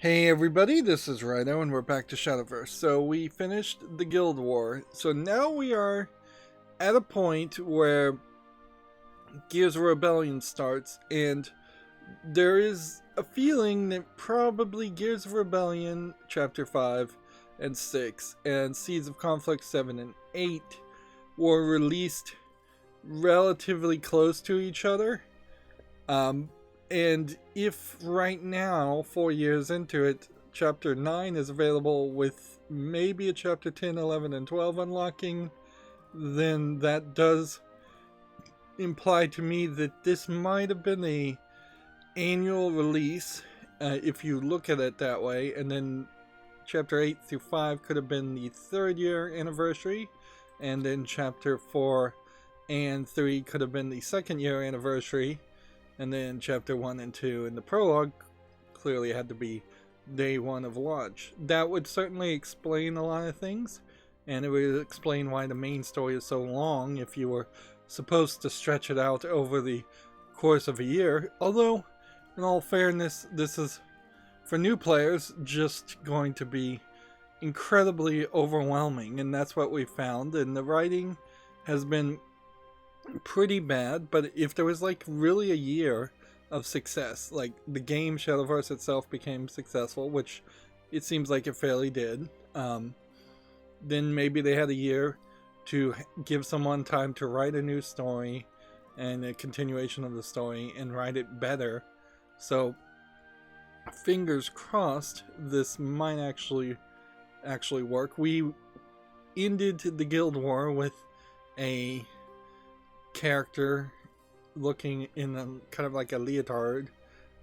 Hey everybody, this is Rydo and we're back to Shadowverse. So we finished the Guild War. So now we are at a point where Gears of Rebellion starts, and there is a feeling that probably Gears of Rebellion Chapter 5 and 6 and Seeds of Conflict 7 and 8 were released relatively close to each other. And if right now, 4 years into it, Chapter 9 is available with maybe a Chapter 10, 11, and 12 unlocking, then that does imply to me that this might have been a annual release, if you look at it that way, and then Chapter 8 through 5 could have been the 3rd year anniversary, and then Chapter 4 and 3 could have been the 2nd year anniversary. And then Chapter 1 and 2 in the prologue clearly had to be day 1 of launch. That would certainly explain a lot of things, and it would explain why the main story is so long if you were supposed to stretch it out over the course of a year. Although, in all fairness, this is, for new players, just going to be incredibly overwhelming, and that's what we found. And the writing has been pretty bad, but if there was like really a year of success, like the game Shadowverse itself became successful, which it seems like it fairly did, then maybe they had a year to give someone time to write a new story and a continuation of the story and write it better. So fingers crossed this might actually work. We ended the Guild War with a character looking in a kind of like a leotard,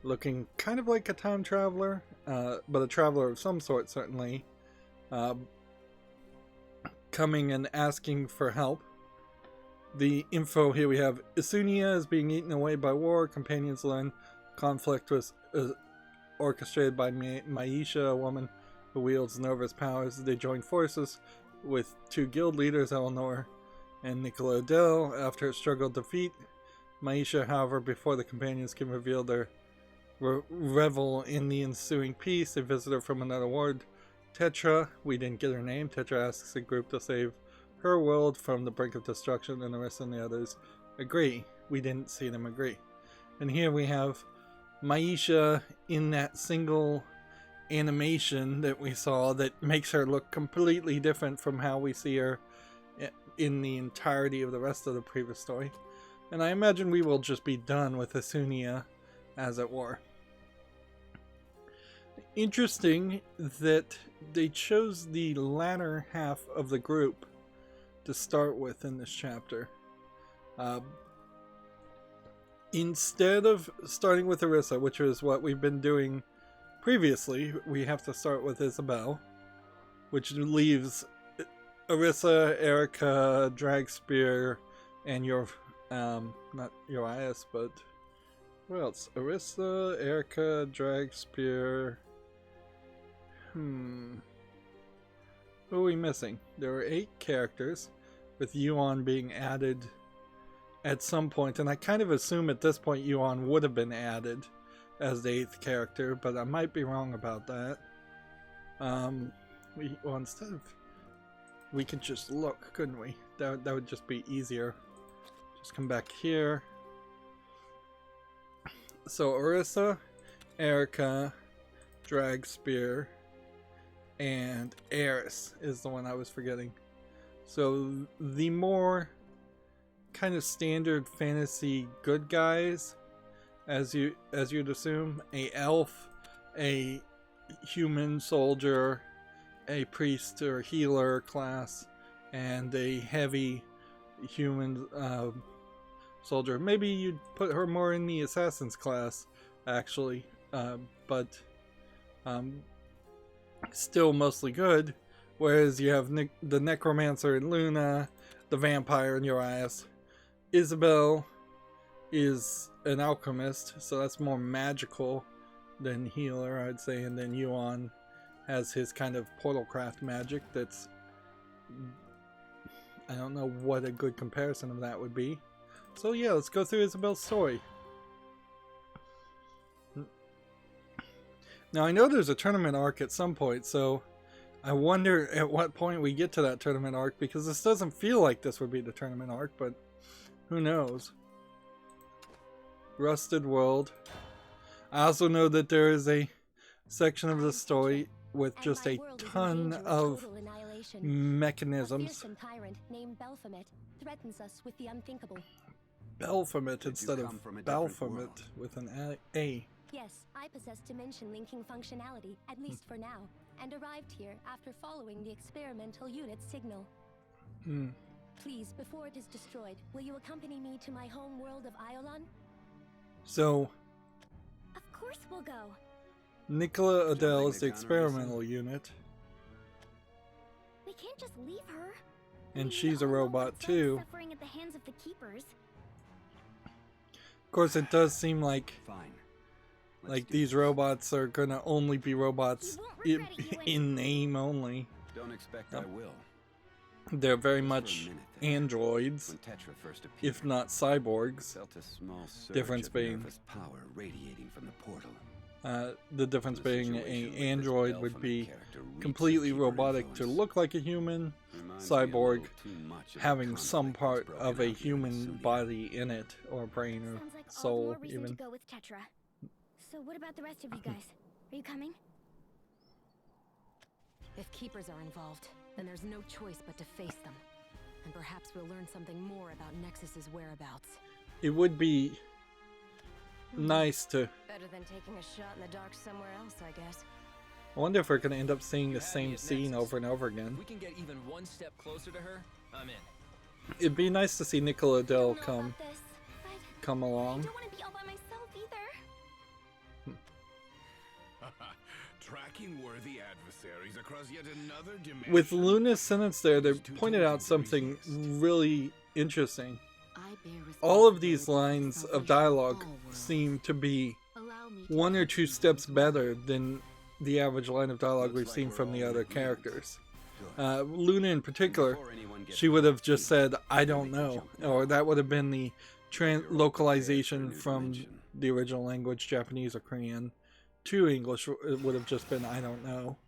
looking kind of like a time traveler, but a traveler of some sort certainly, coming and asking for help. The info here we have: Isunia is being eaten away by war. Companions learn conflict was orchestrated by Maisha, a woman who wields Nova's powers. They join forces with 2 guild leaders, Eleanor and Nicola Odell, after a struggle defeat Maisha. However, before the companions can reveal their revel in the ensuing peace, a visitor from another world, Tetra, we didn't get her name, Tetra asks the group to save her world from the brink of destruction, and the rest of the others agree. We didn't see them agree. And here we have Maisha in that single animation that we saw that makes her look completely different from how we see her in the entirety of the rest of the previous story. And I imagine we will just be done with Isunia, as it were. Interesting that they chose the latter half of the group to start with in this chapter. Instead of starting with Orisa, which is what we've been doing previously, we have to start with Isabel, which leaves Orisa, Erica, Dragspear, and not Urias, but what else? Orisa, Erica, Dragspear. Who are we missing? There were 8 characters, with Yuan being added at some point, and I kind of assume at this point Yuan would have been added as the 8th character, but I might be wrong about that. Instead of, we could just look, couldn't we? That would just be easier. Just come back here. So Orisa, Erica, Dragspear, and Eris is the one I was forgetting. So the more kind of standard fantasy good guys, as you'd assume, a elf, a human soldier, a priest or healer class, and a heavy human soldier. Maybe you'd put her more in the assassin's class, actually, but still mostly good. Whereas you have the necromancer in Luna, the vampire in Urias. Isabel is an alchemist, so that's more magical than healer, I'd say. And then Yuan has his kind of portalcraft magic that's, I don't know what a good comparison of that would be. So yeah, let's go through Isabel's story. Now I know there's a tournament arc at some point, so I wonder at what point we get to that tournament arc, because this doesn't feel like this would be the tournament arc, but who knows. Rusted World. I also know that there is a section of the story with just a ton of mechanisms. Belphomet instead of Balphomet with an A. Yes, I possess dimension linking functionality, at least for now, and arrived here after following the experimental unit's signal. Please, before it is destroyed, will you accompany me to my home world of Iolon? So, of course we'll go. Nicola Adele is the experimental unit. We can't just leave her. And she's a robot too. Suffering at the hands of the keepers. Of course, it does seem like these robots are gonna only be robots in name only. Don't expect I will. They're very much androids, if not cyborgs. Difference being power radiating from the portal. The difference being an android would be completely robotic to look like a human, cyborg having some part of a human body in it, or brain or soul even. To go with Tetra. So what about the rest of you guys? Are you coming? If keepers are involved, then there's no choice but to face them. And perhaps we'll learn something more about Nexus's whereabouts. It would be nice to... Better than taking a shot in the dark somewhere else, I guess. I wonder if we're going to end up seeing the same scene over and over again. We can get even one step closer to her. I'm in. It'd be nice to see Nicola Adele come along. I don't want to be all by myself either. Tracking worthy adversaries across yet another dimension. With Luna's sentence there, they pointed out something really interesting. All of these lines of dialogue seem to be one or two steps better than the average line of dialogue we've seen from the other characters. Luna in particular, she would have just said, "I don't know," or that would have been the localization from the original language, Japanese or Korean, to English. It would have just been, "I don't know."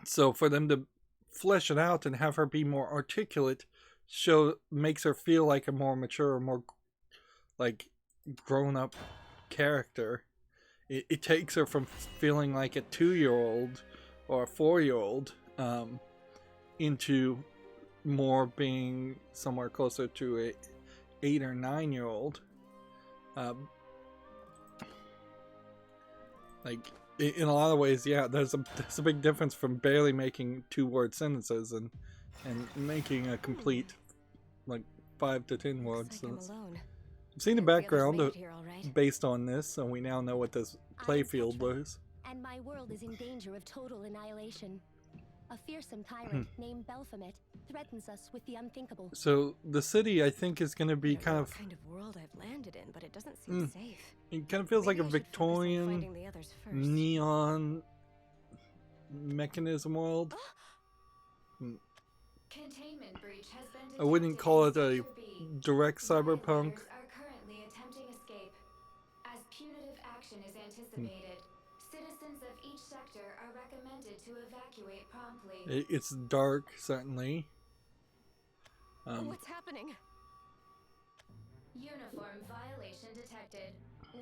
So for them to flesh it out and have her be more articulate, makes her feel like a more mature, more like grown-up character. It takes her from feeling like a 2-year-old or a 4-year-old into more being somewhere closer to a 8 or 9-year-old. Like in a lot of ways, yeah, there's a big difference from barely making 2-word sentences and making a complete like 5 to 10 words. I've seen the background based on this, so we now know what this playfield was. And my world is in danger of total annihilation. A fearsome tyrant named Belphomet threatens us with the unthinkable. So the city, I think, is going to be kind of world I've landed in, but it doesn't seem safe. It kind of feels like a Victorian neon mechanism world. Containment breach has been I wouldn't call it a direct cyberpunk. Are currently attempting escape. As punitive action is anticipated, citizens of each sector are recommended to evacuate promptly. It's dark, certainly. What's happening? Uniform violation detected.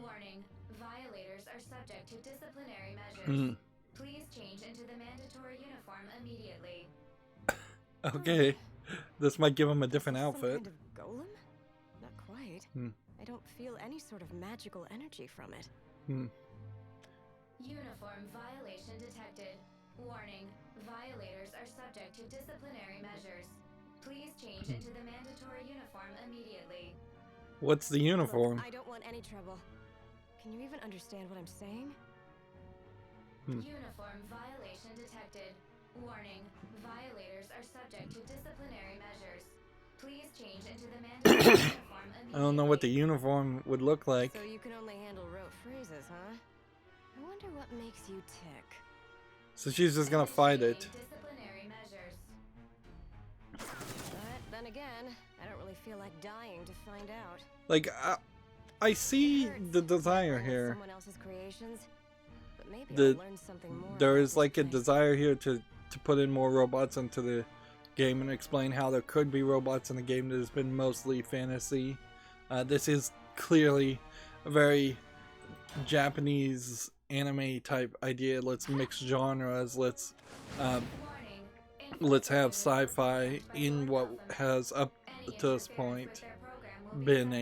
Warning, violators are subject to disciplinary measures. Please change into the mandatory uniform immediately. Okay, this might give him a different outfit. Some kind of golem? Not quite. I don't feel any sort of magical energy from it. Uniform violation detected. Warning, violators are subject to disciplinary measures. Please change into the mandatory uniform immediately. What's the uniform? Look, I don't want any trouble. Can you even understand what I'm saying? Uniform violation detected. Warning, violators are subject to disciplinary measures. Please change into the mandatory uniform immediately. I don't know what the uniform would look like. So you can only handle rote phrases, huh? I wonder what makes you tick. So she's just gonna fight it. Disciplinary measures. But then again, I don't really feel like dying to find out. Like, I see the desire here. Someone else's creations, But maybe the I'll learn something more there about is this like a place. desire here to put in more robots into the game and explain how there could be robots in the game that has been mostly fantasy. This is clearly a very Japanese anime type idea. Let's mix genres. Let's have sci-fi in what has up to this point been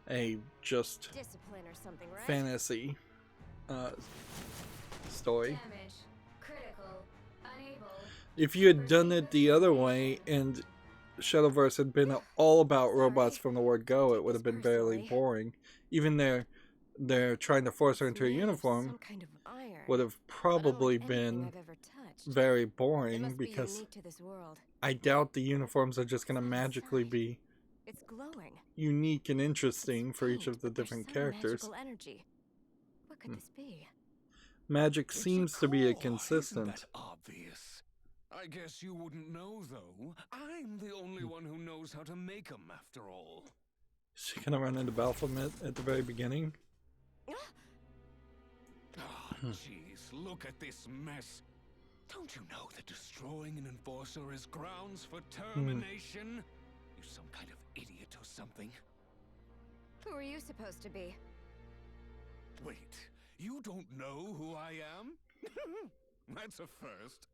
a just Discipline or something, right? fantasy story. If you had done it the other way and Shadowverse had been all about robots from the word go, it would have been barely boring. Even they're trying to force her into a uniform Some kind of iron. would have probably been I've ever touched. very It boring must be because unique to this world. I doubt the uniforms are just going to magically be It's glowing. unique and interesting for each Faint, of the but there's different some characters. magical energy. What could this be? Magic It's a seems to be a core, consistent. Isn't that obvious? I guess you wouldn't know, though. I'm the only one who knows how to make 'em, after all. Is she gonna run into Baphomet at the very beginning? Ah, jeez, look at this mess. Don't you know that destroying an enforcer is grounds for termination? You some kind of idiot or something? Who are you supposed to be? Wait, you don't know who I am? That's a first.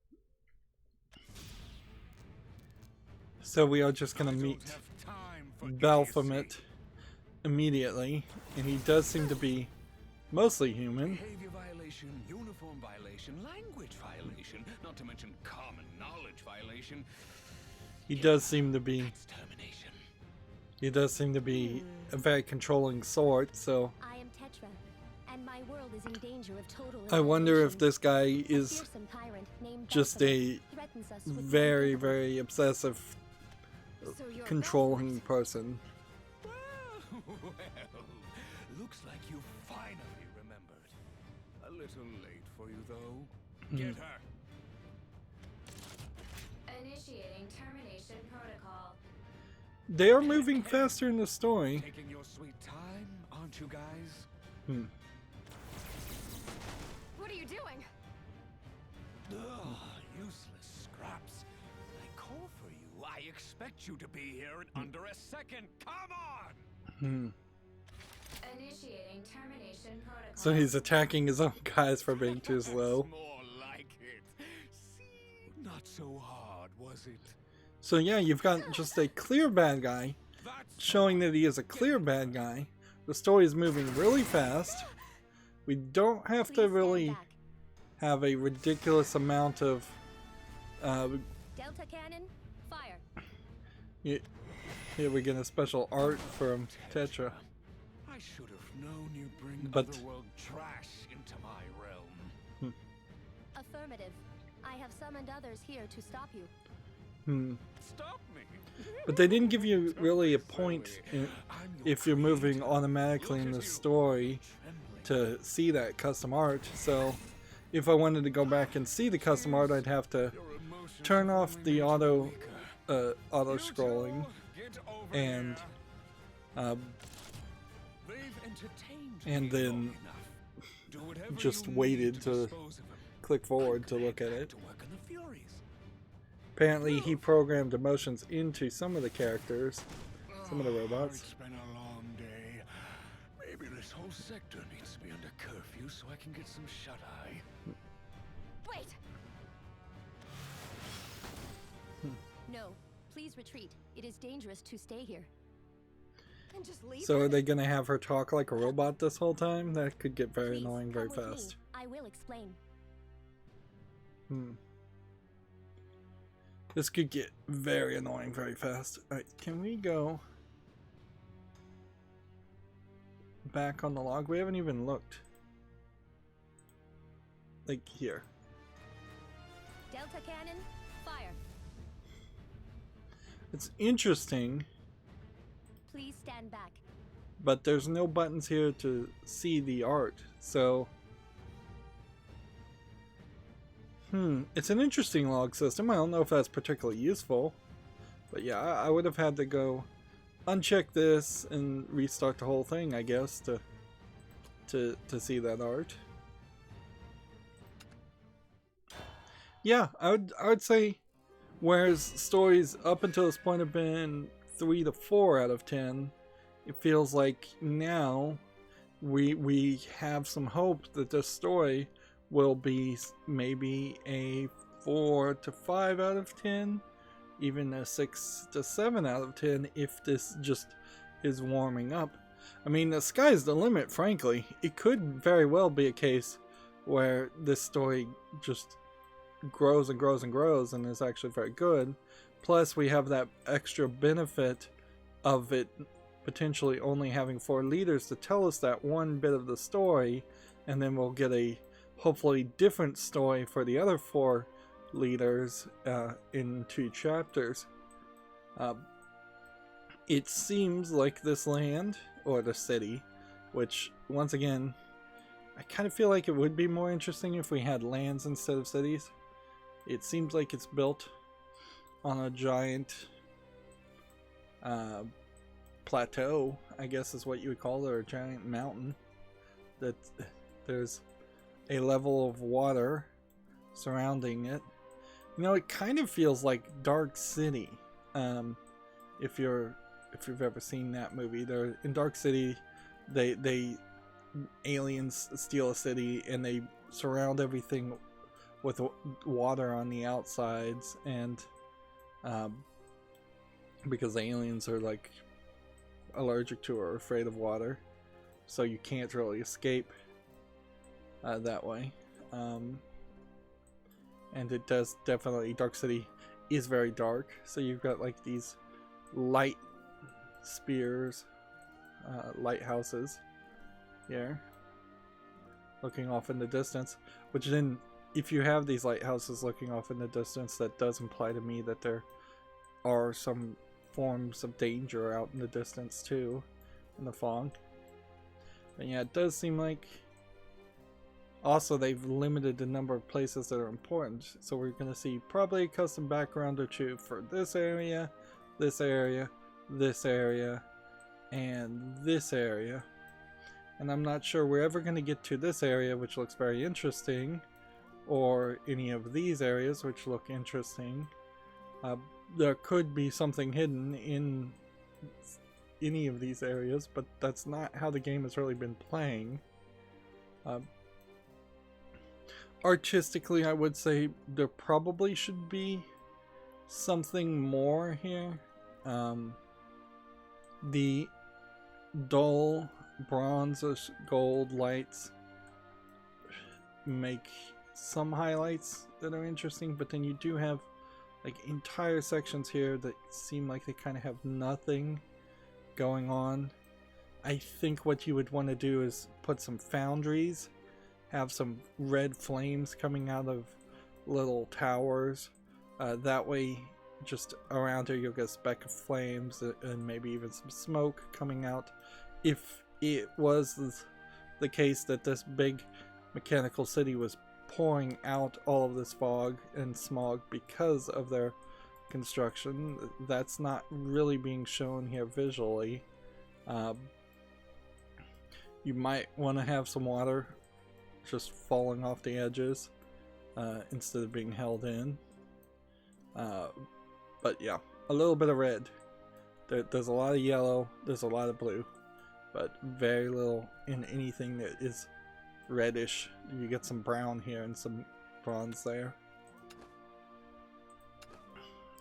So we are just gonna I don't meet have time for Baphomet idiocy. immediately, and he does seem to be mostly human. Behavior violation, uniform violation, language violation, not to mention common knowledge violation. He does seem to be That's termination. a very controlling sort, so I am Tetra, and my world is in danger of total I wonder if annihilation. this guy A is fearsome tyrant named just Baphomet a threatens us with very, unthinkable- very obsessive, So you're controlling person. Well, looks like you finally remembered. A little late for you, though. Get her. Initiating termination protocol. They are moving faster in the story. Taking your sweet time, aren't you guys? What are you doing? Ugh, useless scraps. I call for you. I expect you to be here in under a second. Come on! Initiating termination protocol. So he's attacking his own guys for being too slow. That's more like it. See? Not so hard, was it? So yeah, you've got just a clear bad guy, That's showing that he is a clear bad guy. The story is moving really fast. We don't have Please to stand really back. have a ridiculous amount of Delta cannon, fire. here we get a special art from Tetra. I should have known you'd bring But- otherworld trash into my realm. Affirmative. I have summoned others here to stop you. Stop me! But they didn't give you really a point if you're moving automatically in the story to see that custom art. So if I wanted to go back and see the custom art, I'd have to turn off the auto scrolling and then just waited to click forward to look at it. Apparently he programmed emotions into some of the characters, some of the robots. It's been a long day. Maybe this whole sector needs to be under curfew so I can get some shut-eye. Wait! No, please retreat. It is dangerous to stay here. And just leave So her? are they gonna have her talk like a robot this whole time? That could get very Please, annoying very come with fast. me. I will explain. This could get very annoying very fast. Alright, can we go back on the log? We haven't even looked. Like here. Delta cannon, fire. It's interesting, Please stand back. but there's no buttons here to see the art. So it's an interesting log system. I don't know if that's particularly useful. But yeah, I would have had to go uncheck this and restart the whole thing, I guess, to see that art. Yeah, I would say, whereas stories up until this point have been 3 to 4 out of 10, it feels like now we have some hope that this story will be maybe a 4 to 5 out of 10, even a 6 to 7 out of 10 if this just is warming up. I mean, the sky's the limit, frankly. It could very well be a case where this story just grows and grows and grows and is actually very good. Plus, we have that extra benefit of it potentially only having 4 leaders to tell us that one bit of the story, and then we'll get a hopefully different story for the other 4 leaders in 2 chapters. It seems like this land, or the city, which once again, I kind of feel like it would be more interesting if we had lands instead of cities. It seems like it's built on a giant plateau, I guess is what you would call it, or a giant mountain. That there's a level of water surrounding it. You know, it kind of feels like Dark City. If you've ever seen that movie, there in Dark City, they aliens steal a city and they surround everything with water on the outsides, and because the aliens are like allergic to or afraid of water, so you can't really escape that way. And it does definitely, Dark City is very dark, so you've got like these light spears, lighthouses here looking off in the distance, which then, if you have these lighthouses looking off in the distance, that does imply to me that there are some forms of danger out in the distance too, in the fog. But yeah, it does seem like also they've limited the number of places that are important, so we're going to see probably a custom background or 2 for this area, this area, this area, and this area. And I'm not sure we're ever going to get to this area, which looks very interesting, or any of these areas which look interesting. There could be something hidden in any of these areas, but that's not how the game has really been playing. Artistically, I would say there probably should be something more here. The dull bronzish gold lights make some highlights that are interesting, but then you do have like entire sections here that seem like they kind of have nothing going on. I think what you would want to do is put some foundries, have some red flames coming out of little towers. That way, just around here you'll get a speck of flames and maybe even some smoke coming out. If it was the case that this big mechanical city was pouring out all of this fog and smog because of their construction, that's not really being shown here visually. You might want to have some water just falling off the edges instead of being held in. But yeah, a little bit of red. There's a lot of yellow, there's a lot of blue, but very little in anything that is reddish. You get some brown here and some bronze there.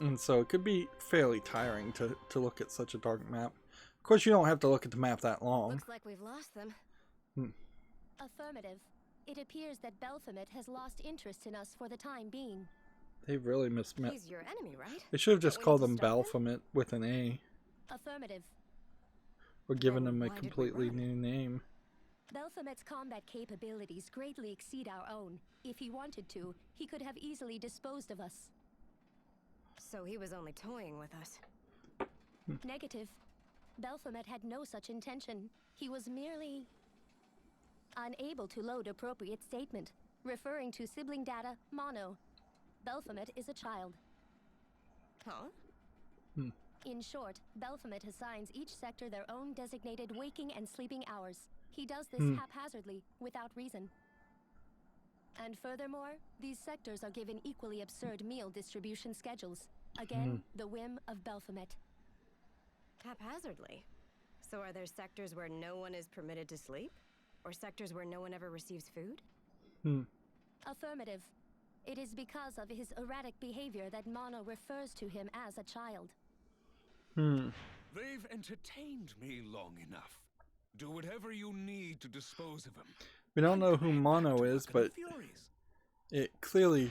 And so it could be fairly tiring to look at such a dark map. Of course, you don't have to look at the map that long. Looks like we've lost them. Affirmative. It appears that Belphomet has lost interest in us for the time being. They really mismet. He's your enemy, right? They should have just Don't we called need to them stop him? Baphomet with an A. Affirmative. Or given Then them a why did we completely run? new name. Belphomet's combat capabilities greatly exceed our own. If he wanted to, he could have easily disposed of us. So he was only toying with us. Negative. Belphomet had no such intention. He was merely unable to load appropriate statement, referring to sibling data mono. Belphomet is a child. Huh? In short, Belphomet assigns each sector their own designated waking and sleeping hours. He does this haphazardly, without reason. And furthermore, these sectors are given equally absurd meal distribution schedules. Again, the whim of Baphomet. Haphazardly. So are there sectors where no one is permitted to sleep? Or sectors where no one ever receives food? Affirmative. It is because of his erratic behavior that Mono refers to him as a child. They've entertained me long enough. Do whatever you need to dispose of him. We don't know who Mono is, but it clearly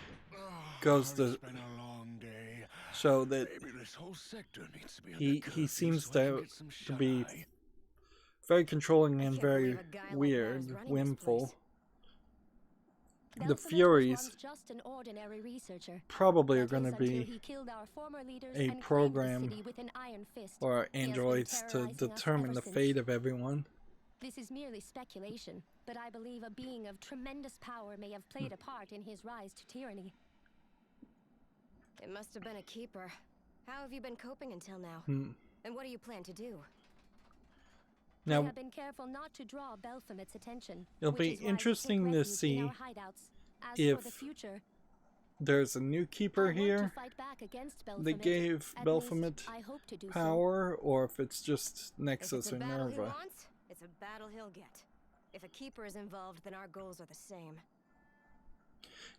goes to It's been a long day. show that Maybe this whole sector needs to be under he curfew seems so I can to get some be shut-eye. very controlling and can't very believe a guy like that weird, is running this whimful. place. The Baphomet was Furies once just an ordinary researcher. probably are That going to is until be he killed our former leaders a and claimed the program city with an iron fist. or He has been androids to terrorizing us determine ever the since. fate of everyone. This is merely speculation, but I believe a being of tremendous power may have played a part in his rise to tyranny. It must have been a keeper. How have you been coping until now? And what do you plan to do? We Now, have been careful not to draw Baphomet's attention. it'll which be is why we interesting take to refuge in see our hideouts. As if for the future, there's a new I keeper want to here fight back against that Baphomet. gave At Baphomet least, I hope to do so. power, or if it's just If Nexus it's a or battle he Nerva. wants, it's a battle he'll get. If a keeper is involved, then our goals are the same.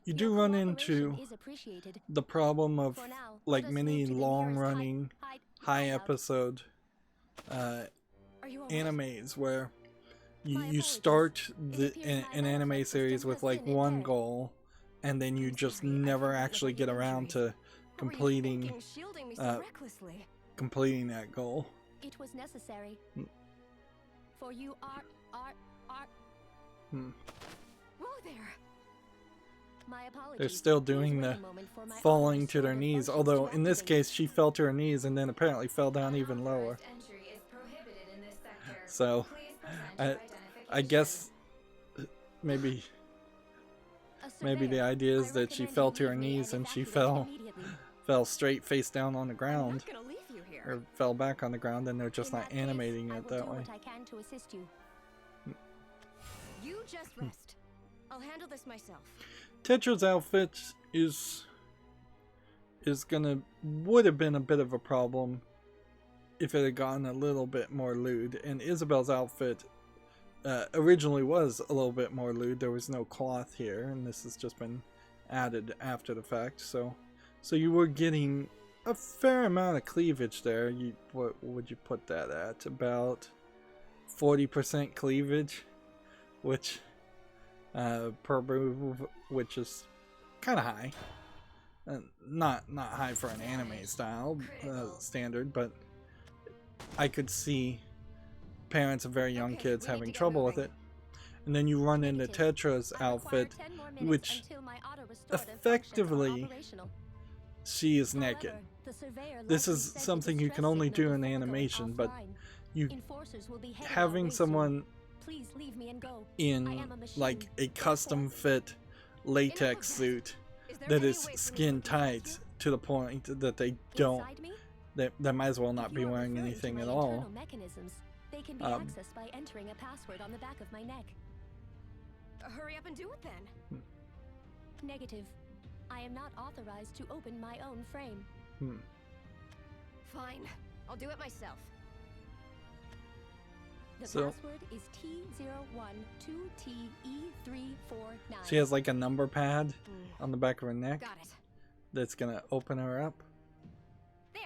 You Your do run cooperation into is appreciated. the problem of, For now, like let us many move to the long-running, nearest high hideout. episode Are you alright? animes where My you apologies. start It appears an my anime autopsy series system with has like been one impaired. goal, and then you I'm just sorry, I never forgot actually about get your around injuries. to What were you completing thinking, shielding me so uh, recklessly? completing that goal. It was necessary. For you are. Hmm. Whoa there! My apologies. They're still Please doing wait the a moment for my falling autonomous to their shoulder knees, functions although to in this activate. case she fell to her knees and then apparently fell down even lower. Unauthorized entry is prohibited in this sector. So Please present your I guess maybe A maybe the surveyor. idea is I that she recommend fell you to her leave me knees and she evacuate immediately. fell straight face down on the I'm ground, not gonna leave you here. or fell back on the ground, and they're just In not that case, animating I it will that do way. what I can to assist you. You just rest. I'll handle this myself. Tetra's outfit would have been a bit of a problem if it had gotten a little bit more lewd, and Isabel's outfit originally was a little bit more lewd. There was no cloth here, and this has just been added after the fact, so you were getting a fair amount of cleavage there. What would you put that at? About 40% cleavage, which per move, which is kind of high. Not high for an anime style standard, but I could see parents of very young Okay, kids we need having to get trouble with moving. it. And then you run into Negative. Tetra's I require outfit, 10 more minutes which until my auto-restorative functions are effectively operational. she is naked. However, the surveyor This likely is sent something a you can distress only signal do in before going animation, but offline. you Enforcers will be heading our having way soon. someone Please leave me and go. I in am a machine. like a custom fit latex suit Is there that any is way for me to skin look inside tight you? to the point that they don't Inside me? they might as well not If be you are wearing referring to anything my at all. internal mechanisms, they can be accessed by entering a password on the back of my neck. Hurry up and do it then. Negative. I am not authorized to open my own frame. Fine. I'll do it myself. The So- password is T012TE349. She has like a number pad on the back of her neck Got it. that's gonna open her up. There.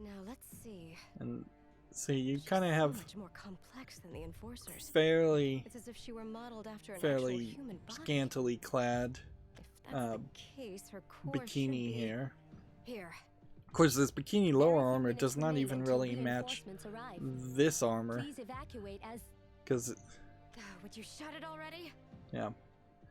Now let's see. And see, you She's kind of so have much more complex than the enforcers. fairly It's as if she were modeled after an actual fairly human body. scantily clad If that's the case, her core should bikini be here. Here. Of course, this bikini lower There is a armor minute does not remaining even until really match reinforcements arrive. this armor, Please evacuate as because Would you shut it already? yeah,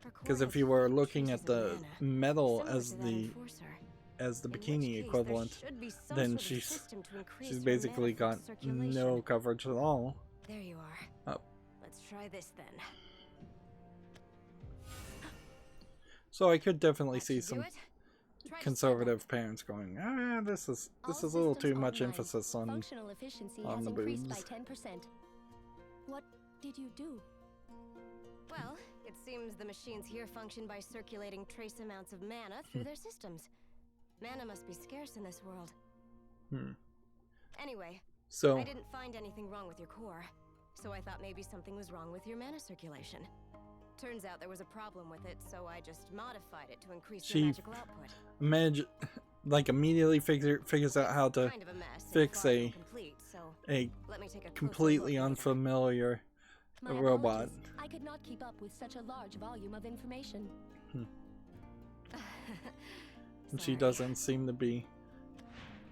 Her core because if has you were few looking traces at the of mana, metal similar as to that the enforcer. as the In which bikini case, there equivalent, should be some then sort of she's system to increase she's her basically mana got flow circulation. no coverage at all. There you are. Oh. Let's try this then. So I could definitely That see should do some it. Try to stand conservative parents going, this is all a little too systems much online. emphasis on Functional efficiency on has the increased by boobs. 10%. What did you do? Well, It seems the machines here function by circulating trace amounts of mana through their systems. Mana must be scarce in this world. Anyway, So I didn't find anything wrong with your core, so I thought maybe something was wrong with your mana circulation. Turns out there was a problem with it, so I just modified it to increase your magical output. Like immediately figures out how to Kind of a mess, and fix far a from complete, so let me take a closer completely look later. unfamiliar My robot. apologies. I could not keep up with such a large volume of information. And she Sorry. doesn't seem to be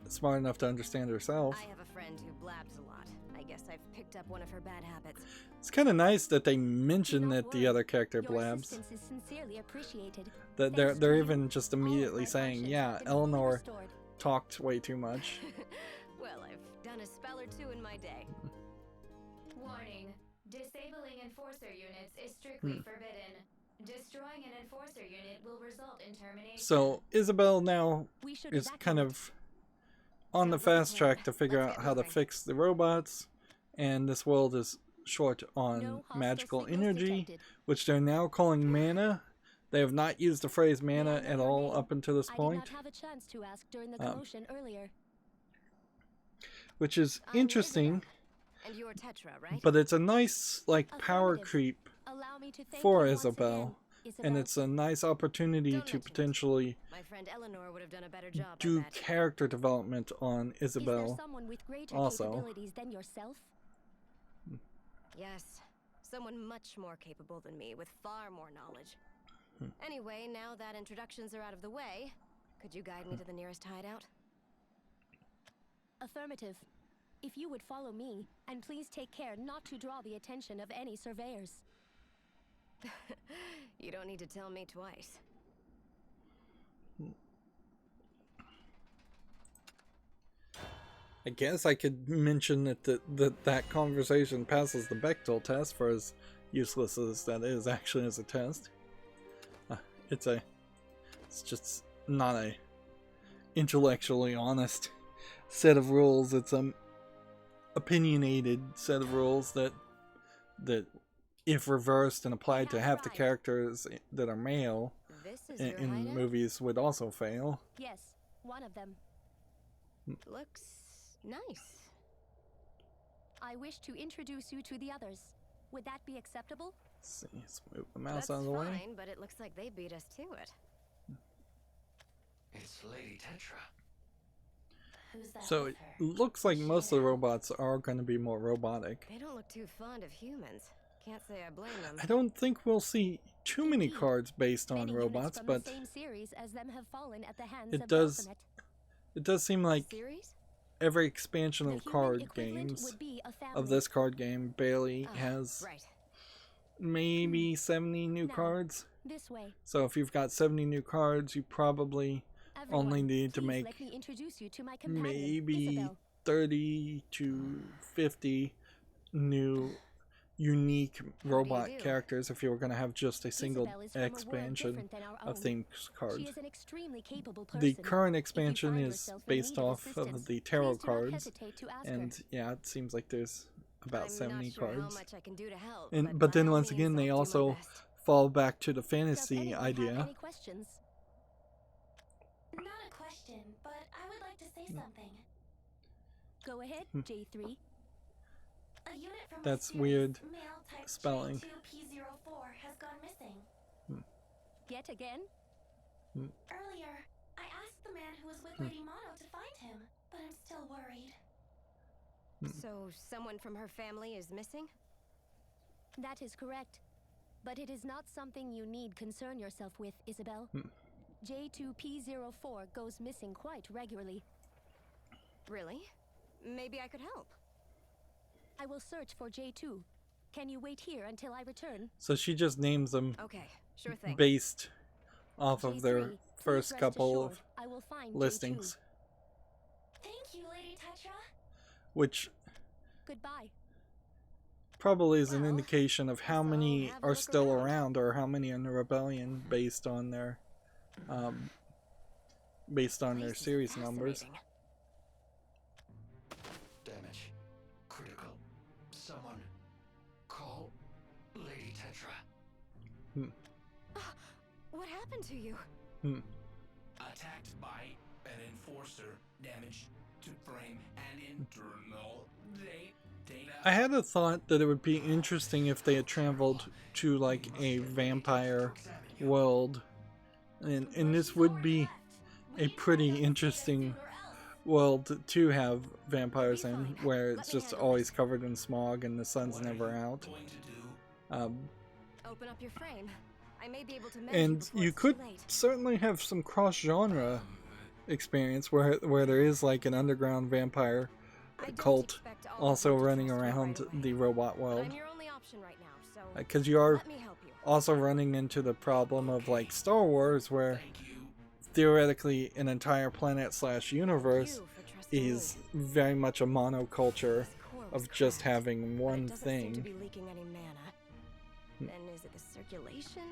smart enough to understand herself. I have a friend who blabs a lot. I guess I've picked up one of her bad habits. It's kind of nice that they mention Do not that the worry. other character Your blabs. assistance is sincerely appreciated. That Thanks to they're you, even just all of immediately my saying, functions yeah, have been fully Eleanor restored. talked way too much. Well, I've done a spell or two in my day. Warning. Disabling enforcer units is strictly forbidden. Destroying an enforcer unit will result in termination. So Isabel now We should is evacuate. kind of on the Sounds like a fast track plan. to figure Let's out get how to moving. fix the robots, and this world is short on No hostile magical signals energy, detected. which they're now calling mana. They have not used the phrase May I mana know at your all name? up until this I point, did not have a chance to ask during the commotion earlier. which is I'm interesting, Isabel. And you're Tetra, right? but it's a nice like power Affirmative. creep Allow me to thank for you once Isabel, again, Isabel. and it's a nice opportunity Don't to mention it. potentially My friend Eleanor would have done a better job. I do bet. character development on Is there Isabel. someone with greater also. capabilities than yourself? Yes, someone much more capable than me, with far more knowledge. Anyway, now that introductions are out of the way, could you guide me to the nearest hideout? Affirmative. If you would follow me, and please take care not to draw the attention of any surveyors. You don't need to tell me twice. I guess I could mention that that conversation passes the Bechdel test, for as useless as that is actually as a test. It's just not a intellectually honest set of rules. It's a opinionated set of rules that if reversed and applied to half the characters that are male This is in, your in hideout? movies would also fail. Yes, one of them. Looks nice. I wish to introduce you to the others. Would that be acceptable? Let's see, let's move the mouse That's out of the way. fine, but it looks like they beat us to it. It's Lady Tetra. Who's that So with it her? looks like most of the robots are going to be more robotic. They don't look too fond of humans. Can't say I blame them. I don't think we'll see too many Indeed. cards based on Many units robots, from but the same series as them have fallen at the hands it of does- Baphomet. it does seem like Series? every expansion The of human card equivalent games, would be a of family. this card game, barely Ah, has right. maybe 70 new Now, cards. This way. So if you've got 70 new cards, you probably Everyone, only need to please make let me introduce you to my companion, maybe Isabel. 30 to 50 new unique robot do? characters if you were going to have just a single Isabel is from a world expansion different than our of own. themed She cards. is an extremely capable person. The current If you expansion find is yourself in based need of off assistance, of the tarot please do not cards, hesitate to ask and her. yeah, it seems like there's about I'm 70 not sure how cards. much I can do to help, And but but then by all once again, means, they I'll do my also best. fall back to the Does fantasy anyone idea. have any questions? Not a question, but I would like to say something. Go ahead, J3. A unit from That's my series, weird male type spelling. J2P04 has gone missing. Yet again? Earlier, I asked the man who was with Lady Mono to find him, but I'm still worried. So, someone from her family is missing? That is correct. But it is not something you need concern yourself with, Isabel. J2P04 goes missing quite regularly. Really? Maybe I could help. I will search for J2. Can you wait here until I return? So she just names them Okay, sure thing. based off of their J3, please first rest couple assured, of I will find J2. listings, Thank you, Lady Tetra. which Goodbye. probably is an Well, indication of how guess I'll many have a are look still around. around, or how many in the rebellion based on their Place is series numbers. Fascinating. Damage. Critical. Someone. Call Lady Tetra. What happened to you? Attacked by an enforcer. Damage to frame and internal data. I had a thought that it would be interesting if they had traveled to like a vampire world, and this would be a pretty interesting world to have vampires in, where it's just always covered in smog and the sun's never out. Open up your frame. I may be able to mend And before you it's could too late. certainly have some cross-genre experience where there is like an underground vampire I don't cult expect all also of you to running trust me around right away, the robot but world. I'm your only option right now, so Because you are let me help you. also running into the problem of like Star Wars, where theoretically an entire planet slash universe You for trusting is me. very much a monoculture This core was of just cracked, having but one it doesn't seem to thing. be leaking any mana. Then is it the circulation?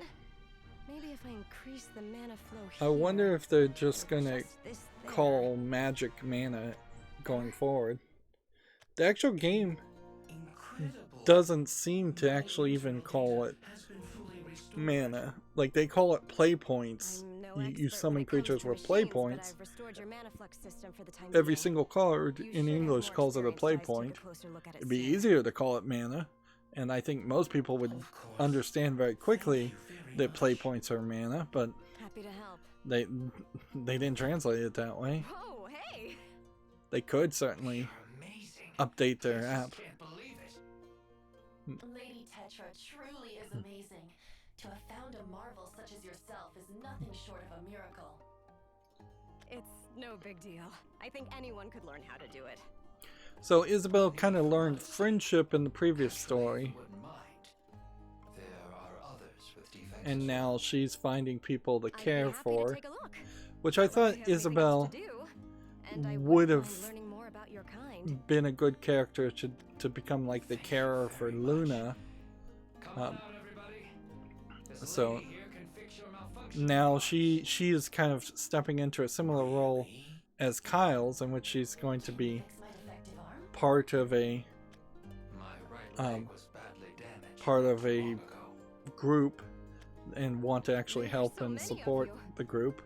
Maybe if I increase the mana flow I here, wonder if they're just gonna this there. call magic mana going forward. The actual game doesn't seem to actually even call it mana. Like, they call it play points. I'm no You expert when summon it comes creatures to with play machines, but points. I've restored your mana flux system for the time Every being. single card You in should have English more calls it a experience play eyes to take a point. closer look at it It'd be soon. easier to call it mana, and I think most people would understand very quickly that play points are mana, but Happy to help. they didn't translate it that way. Whoa, hey! They could certainly Amazing. update their app. Can't believe it. Lady Tetra truly is amazing. To have found a marvel such as yourself is nothing short of a miracle. It's no big deal. I think anyone could learn how to do it. So Isabel kind of learned friendship in the previous story, Wouldn't mind. There are others with defects. and now she's finding people to I'd be care happy for, to take a look. which I Not like thought we have anything else Isabel to do, and I would wouldn't have mind learning more about your kind. been a good character to become like the carer for Luna. Come on Um, out, everybody. This so lady here can fix your malfunction. now she is kind of stepping into a similar role as Kyle's, in which she's going to be Fix my defective arm? part of a My right leg um, was badly damaged. part of a long ago. group and want to actually There's help so and many of support you. the group.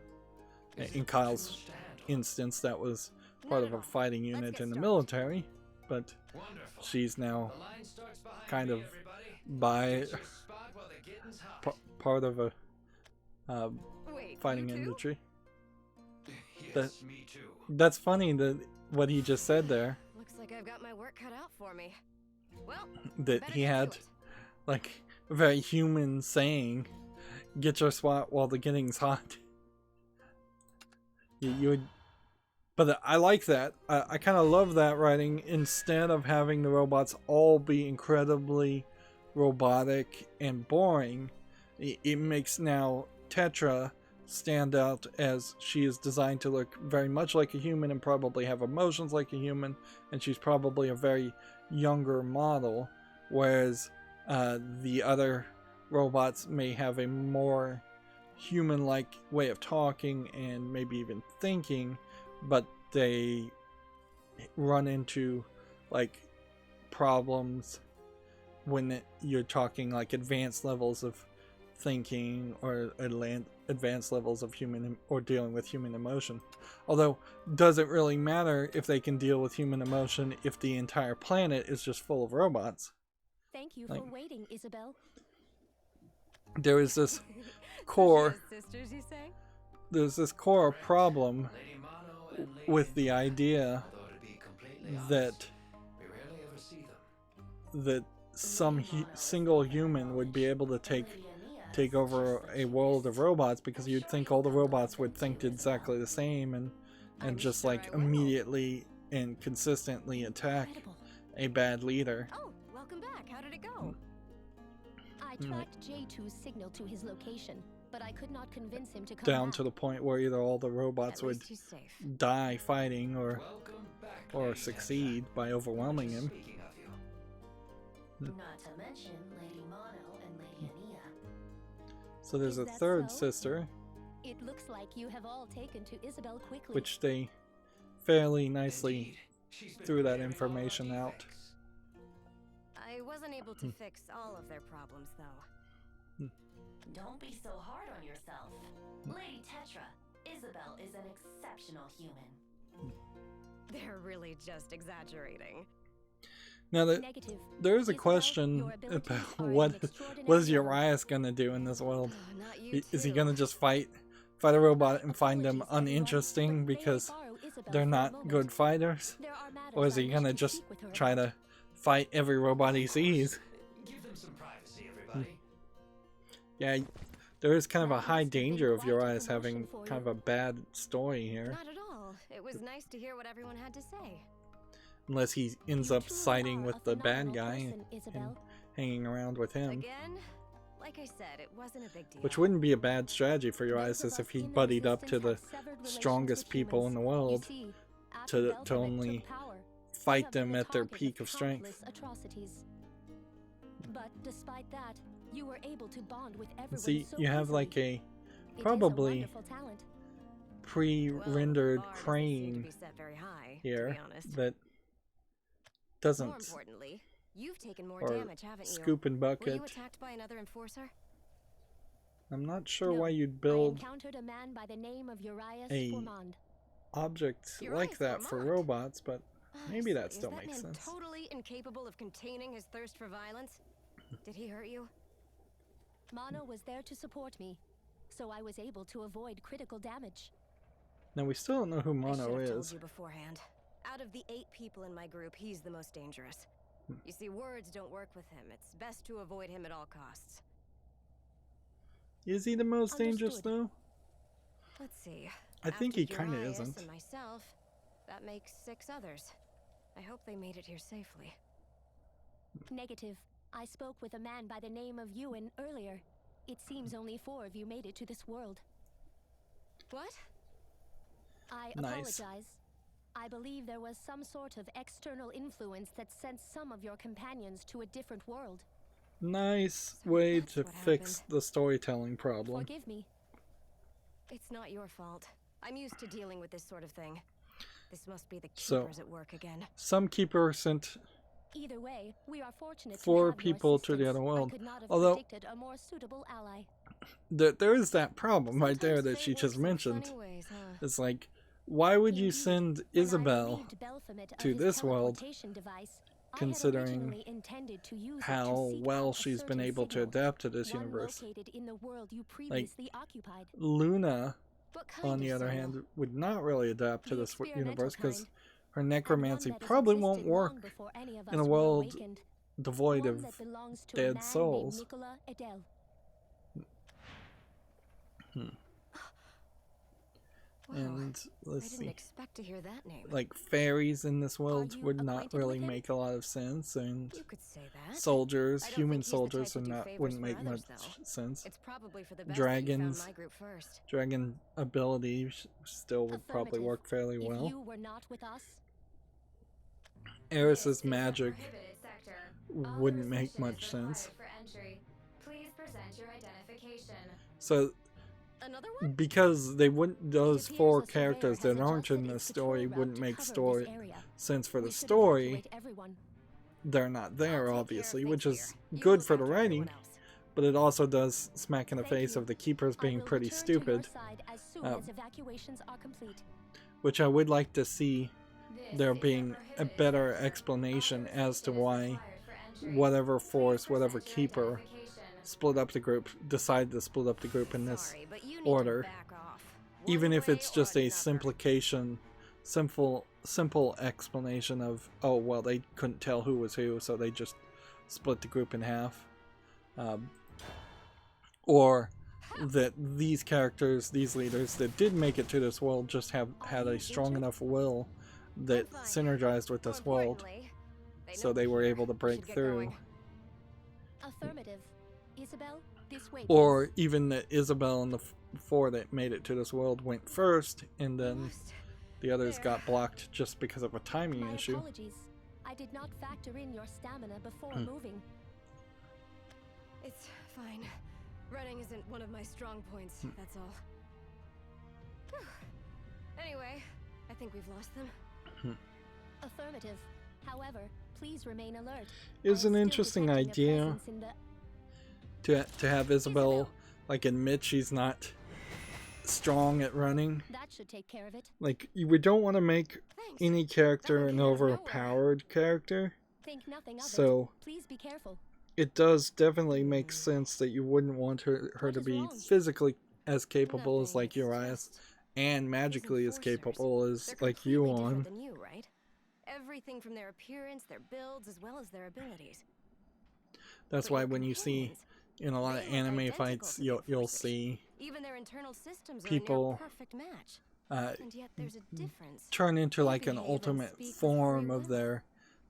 Is In it Kyle's too much to handle? instance, that was Not part at of a all. fighting Let's unit get in the started. military, but Wonderful. she's now The line starts behind kind me, of everybody. by Get your spot while the getting's hot. part of a Wait, fighting you too? industry. Yes, that- me too. That's funny that what he just said there, Looks like I've got my work cut out for me. Well, that better he get to had it. like a very human saying, "Get your spot while the getting's hot." You would, but I like that. I kind of love that writing. Instead of having the robots all be incredibly robotic and boring, it makes now Tetra stand out, as she is designed to look very much like a human and probably have emotions like a human, and she's probably a very younger model, whereas the other robots may have a more human-like way of talking and maybe even thinking, but they run into like problems when you're talking like advanced levels of thinking or advanced levels of human or dealing with human emotion. Although, does it really matter if they can deal with human emotion if the entire planet is just full of robots? Thank you Like- for waiting, Isabel. There is this So core she has sisters, you say? there's this core problem Lady Mono and Lady with the India. idea Although to be completely honest, that we rarely ever see them. that some single human would be able to take over a world of robots, because you'd think all the robots would think exactly the same and I'm just sure like I will. immediately and consistently attack Incredible. a bad leader. Oh, welcome back. How did it go? I tracked J2's signal to his location, but I could not convince him to come Down back. to the point where either all the robots At would least he's safe. die fighting or Welcome back, or Lady succeed by overwhelming him. Speaking of you, Not to mention Lady Mono and Lady Ania. So there's Is a that third so? sister, It looks like you have all taken to Isabel quickly. which they fairly nicely Indeed. She's been threw that repairing all our information out. defects. I wasn't able to fix all of their problems, though. Don't be so hard on yourself. Lady Tetra, Isabel is an exceptional human. They're really just exagerating. Now, Negative. there is a Isabel, question your abilities about are what an extraordinary is level. Urias gonna do in this world. Oh, not you Is he too. gonna just fight a robot and find them Apologies, everyone, uninteresting but may I because borrow Isabel they're for a not moment? good fighters? There are matters Or is I he wish gonna to just speak with her try about. to fight every robot he sees? Give them some privacy, everybody. Yeah, there is kind of a That high must have been danger of quite a Urias promotion having for kind of you. a bad story here. Not at all. It was nice to hear what everyone had to say. Unless he ends You up truly siding are with a the bad phenomenal guy person, and Isabel. hanging around with him. Again, like I said, it wasn't a big deal. Which wouldn't be a bad strategy for Urias Those of if us he in the buddied up to Resistance the have severed relations strongest with people in the humans. You world see, after to Belphomet only took power, we fight have been them the at their target peak of strength. countless atrocities. But despite that, you were able to bond with everyone See, so you have easily. like a It is a probably wonderful talent. pre-rendered Well, the bar doesn't seem to crane be set very high, here to be honest. that More doesn't, importantly, you've taken more or damage, haven't you? Scoop and Were Bucket. you attacked by another enforcer? I'm not sure No, why you'd I build encountered a man by the name of Urias a Formand. objects Urias like that for Formand? robots, but maybe that Honestly, still is that makes man sense. totally incapable of containing his thirst for violence? Did he hurt you? Mono was there to support me, so I was able to avoid critical damage. Now we still don't know who I Mono should have told is. you beforehand. Out of the 8 people in my group, he's the most dangerous. You see, words don't work with him. It's best to avoid him at all costs. Is he the most dangerous Understood. though? Let's see. I think After he kinda Urias isn't. And myself, that makes 6 others. I hope they made it here safely. Negative. I spoke with a man by the name of Ewan earlier. It seems only 4 of you made it to this world. What? I Nice. apologize. I believe there was some sort of external influence that sent some of your companions to a different world. Nice So way that's to what fix happened. the storytelling problem. Forgive me. It's not your fault. I'm used to dealing with this sort of thing. This must be the So- keepers at work again. Some keeper sent Either way, we are fortunate 4 to have your people to the assistance. other world. I could not have Although predicted a more suitable ally. there is that problem right there Sometimes that fate she works just in mentioned. funny ways, huh? It's like, why would you Indeed, send when I Isabel relieved Belphomet of to his this world, teleportation device, I had considering originally intended to use it to how seek well out a she's been certain able to signal, adapt to this one universe? located in the world you previously occupied. Luna, What kind on the of other signal? hand, would not really adapt to The this experimental universe because kind, her and necromancy one that has probably won't existed work long before any of in a us were world awakened. devoid One of that belongs to a dead man named souls. Nicola Edel. Wow. And I let's didn't see, expect to hear that name. like fairies in this world you would not acquainted really with him? make a lot of sense, and You could say that. soldiers, I don't human think he's the type soldiers, to are do not favors wouldn't for make others, much though. sense. It's probably for the best Dragons- that you found my group first. Dragon ability still would probably Affirmative. work fairly If well. you were not with us, Eris's This is a magic prohibited sector. wouldn't make Authorization much is sense. required for entry. Please present your identification. So Another one? because they wouldn't, those appears 4 a surveyor characters has that aren't adjusted in the its story patrol route wouldn't to make cover this story area. sense for the We should story. evacuate everyone. They're not there, I'll take care of obviously, things which is here. You good look for the after writing, everyone else. but it also does smack in the Thank face you. of the keepers I being will pretty return to your stupid, side as soon Um, as evacuations are complete. which I would like to see This there is a being a prohibited better sector. explanation as to Authorization is why required for entry. whatever Please force, whatever present your keeper identification. split up the group, decided to split up the group in this Sorry, but you need order. to back off. Even One if way it's or just a another. simple explanation of, oh well, they couldn't tell who was who, so they just split the group in half, or that these characters, these leaders that did make it to this world, just had a strong enough will that I'm fine. synergized with More this world, importantly, so know they were here. able to We break should get through. going. Affirmative. Isabel, this way. Or please. even that Isabel and the 4 that made it to this world went first, and then Almost. the others There. got blocked just because of a timing My issue. apologies. I did not factor in your stamina before Hmm. moving. It's fine. Running isn't one of my strong points, that's all. Whew. Anyway, I think we've lost them. Affirmative. However, please remain alert. It's I an am still interesting detecting a idea presence in the- to have Isabel like admit she's not strong at running. That should take care of it. Like, we don't want to make Thanks. any character That an one came out of nowhere. overpowered character. Think nothing of So it. Please be careful. it does definitely make sense that you wouldn't want her What to is be wrong? physically as capable as Nothing, like it's Urias just and magically these as enforcers. capable as They're like completely you different on. than you, right? Everything from their appearance, their builds, as well as their abilities. That's But why your when you see companions, in a lot they of look anime identical fights, to the you'll enforcers. see Even their internal systems are a people, near perfect match. And yet there's a difference. turn into They like an behave and ultimate speak with form free of will.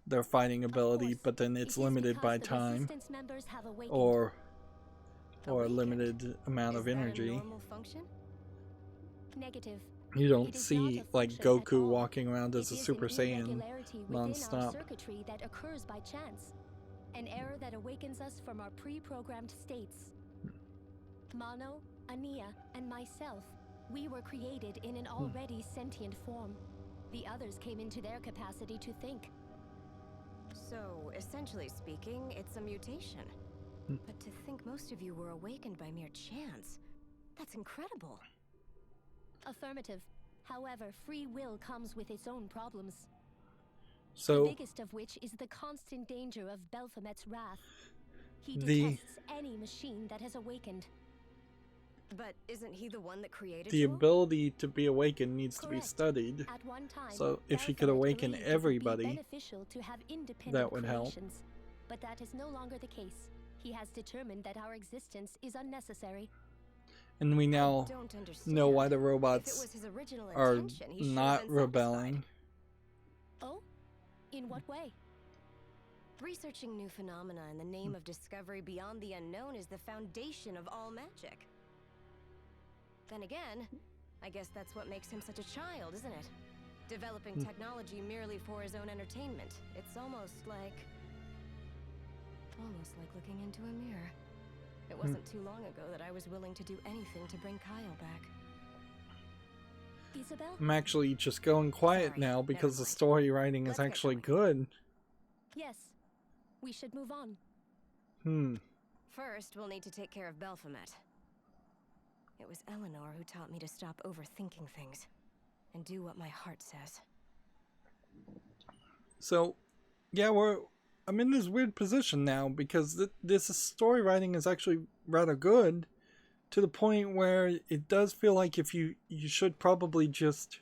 their fighting ability, Of course, but then it it's is limited because by the time resistance members have awakened. or a Awakened? limited amount Is of that a energy. normal function? Negative. You don't It is see not a like function at Goku all. walking around as It a is Super an Saiyan irregularity within our non-stop. circuitry that occurs by chance. An error that awakens us from our pre-programmed states. Mono, Ania, and myself, we were created in an already sentient form. The others came into their capacity to think. So, essentially speaking, it's a mutation. But to think most of you were awakened by mere chance, that's incredible. Affirmative. However, free will comes with its own problems. The So biggest of which is the constant danger of Baphomet's wrath. He The- detests any machine that has awakened. But isn't he the one that created the you? ability to be awakened needs to be Correct. studied. At one time, So if she could Baphomet awaken believed it would be everybody, beneficial to have independent that would help. creations, but that is no longer the case. He has determined that our existence is unnecessary. And we now Don't understand. know why the If it robots was his original are intention, he should have not been rebelling. Oh? In what way? satisfied. Researching new phenomena in the name of discovery beyond the unknown is the foundation of all magic. Then again, I guess that's what makes him such a child, isn't it? Developing technology merely for his own entertainment. It's almost like looking into a mirror. It wasn't too long ago that I was willing to do anything to bring Kyle back. Isabel? I'm actually just going quiet Sorry, now because the never mind. story writing is Let's get actually going. good. Yes. We should move on. First, we'll need to take care of Baphomet. It was Eleanor who taught me to stop overthinking things and do what my heart says. So, yeah, I'm in this weird position now because this story writing is actually rather good, to the point where it does feel like if you should probably just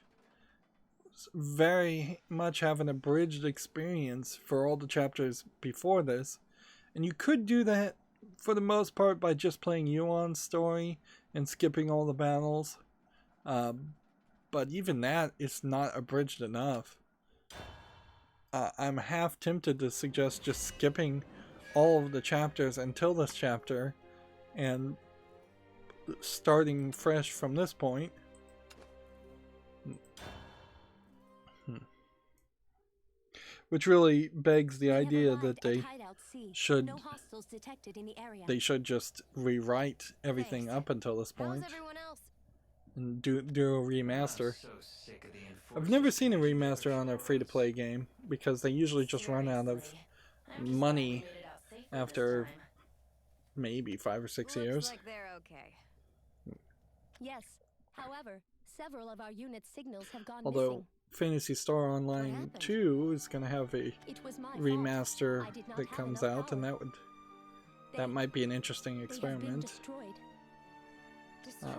very much have an abridged experience for all the chapters before this, and you could do that for the most part by just playing Yuan's story and skipping all the battles, but even that is not abridged enough. I'm half tempted to suggest just skipping all of the chapters until this chapter and starting fresh from this point. Which really begs the We have idea arrived that at they Hideout C. should No hostiles detected in the area. just rewrite everything Thanks. up until this How's point everyone else? and do a remaster. I'm so sick of the I've never enforcers seen a pushing remaster their on a shoulders. free-to-play game because they usually just run out of Seriously. I'm just money glad we made it out safely this after time. maybe 5 or 6 Looks years. like they're okay. Yes. However, several of our unit's signals have gone Although missing. Fantasy Star Online happened? 2 is going to have a It was my fault. remaster I did not that have comes enough out, and power. that They- might be an interesting they have been experiment. destroyed. Destroyed.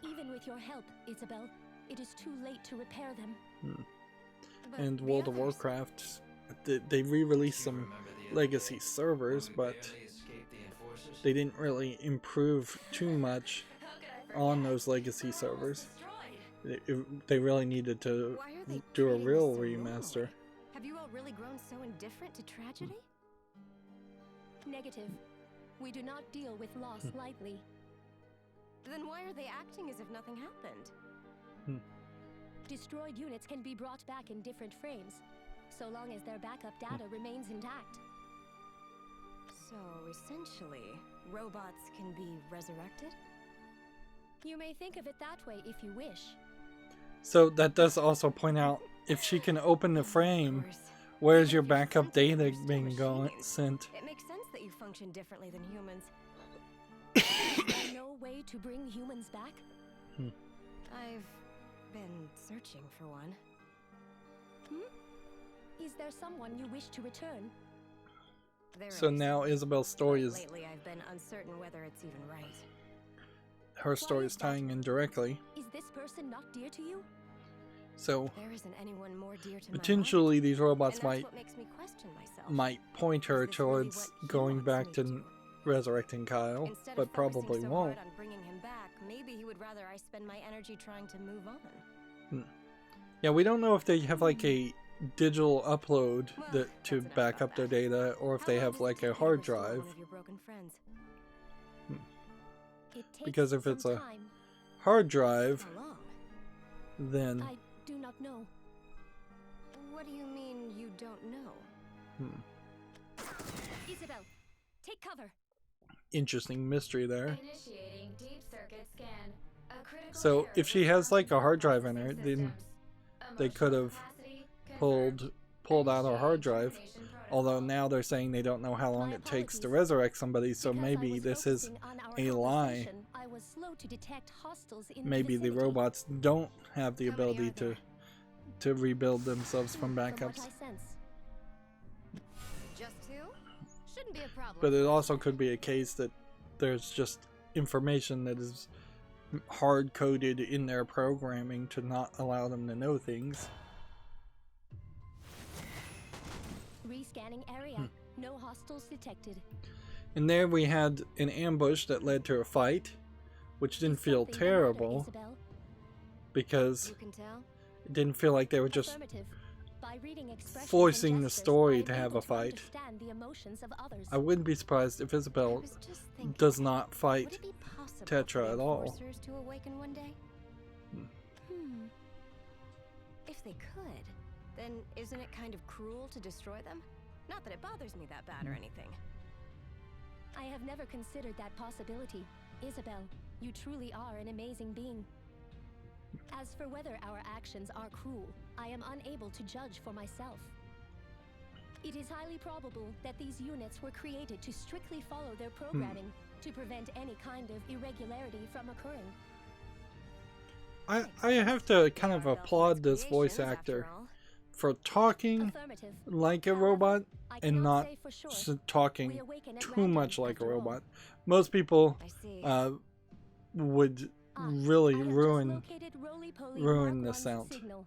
Even with your help, Isabel, it is too late to repair them. But And the World of others? Warcraft, they re-released Do you some remember the other legacy day servers, when we but barely escaped the enforcers? they didn't really improve too much How could I forget? on those legacy We're almost servers. destroyed. They really needed to Why are they do a treating real this so remaster. normally? Have you all really grown so indifferent to tragedy? Negative. We do not deal with loss lightly. Then why are they acting as if nothing happened? Destroyed units can be brought back in different frames, so long as their backup data remains intact. So essentially, robots can be resurrected? You may think of it that way if you wish. So that does also point out, if she can open the frame, Of course. where's Even your if you're backup sentient, data you're still being machines. sent? It makes sense that you function differently than humans. to bring humans back? I've been searching for one. Is there someone you wish to return? There So is. now Isabel's story is Lately, I've been uncertain whether it's even right. her story is tying in directly. Is this person not dear to you? So There isn't anyone more dear to my potentially heart. these robots And that's what makes me question myself. might point her Is this really towards what he going wants back me to do? resurrecting Kyle, Instead but of focusing probably so won't. hard on bringing him back, maybe he would rather I spend my energy trying to move on. Yeah, we don't know if they have like a digital upload Well, that to that's enough back about up their that. data, or if How they long have does it like take a you to hard restore drive. one of your broken friends? It takes Because if it's some a time. hard drive, How long? then I do not know. What do you mean you don't know? Isabel, take cover. interesting mystery there. Initiating deep circuit scan. A critical So error if she was has found like in a hard drive processing in her, then systems. they could Emotional have capacity pulled confirmed. out her hard drive. Initiating termination Although protocol. now they're saying they don't know how long My it takes to apologies. resurrect somebody, so Because I maybe was this is focusing on our a lie. conversation, I was slow to detect hostiles in Maybe the vicinity. robots don't have the How many ability are there? to rebuild themselves from From backups. what I sense. Just two? Shouldn't be a problem. But it also could be a case that there's just information that is hard coded in their programming to not allow them to know things. Rescanning area. No hostiles detected. And there we had an ambush that led to a fight, which didn't Is feel something the matter, terrible Isabel? because You can tell? it didn't feel like they were just Affirmative. By reading expressions forcing and the gestures, story I am to have able a fight. Understand the emotions of others. I wouldn't be surprised if I Isabel was just thinking, does not would fight it be possible Tetra for the at all. Enforcers to awaken one day? If they could, then isn't it kind of cruel to destroy them? Not that it bothers me that bad or anything. I have never considered that possibility. Isabel, you truly are an amazing being. As for whether our actions are cruel, I am unable to judge for myself. It is highly probable that these units were created to strictly follow their programming to prevent any kind of irregularity from occurring. I have to kind of They are applaud Belfast's this voice creations, actor after all. for talking Affirmative. like a However, robot I and cannot not say for sure. talking We awaken at too random, much like a after all. robot. Most people I see. would Ah, really I have just ruin located Roly-Poly ruin Mark the 1's sound. signal.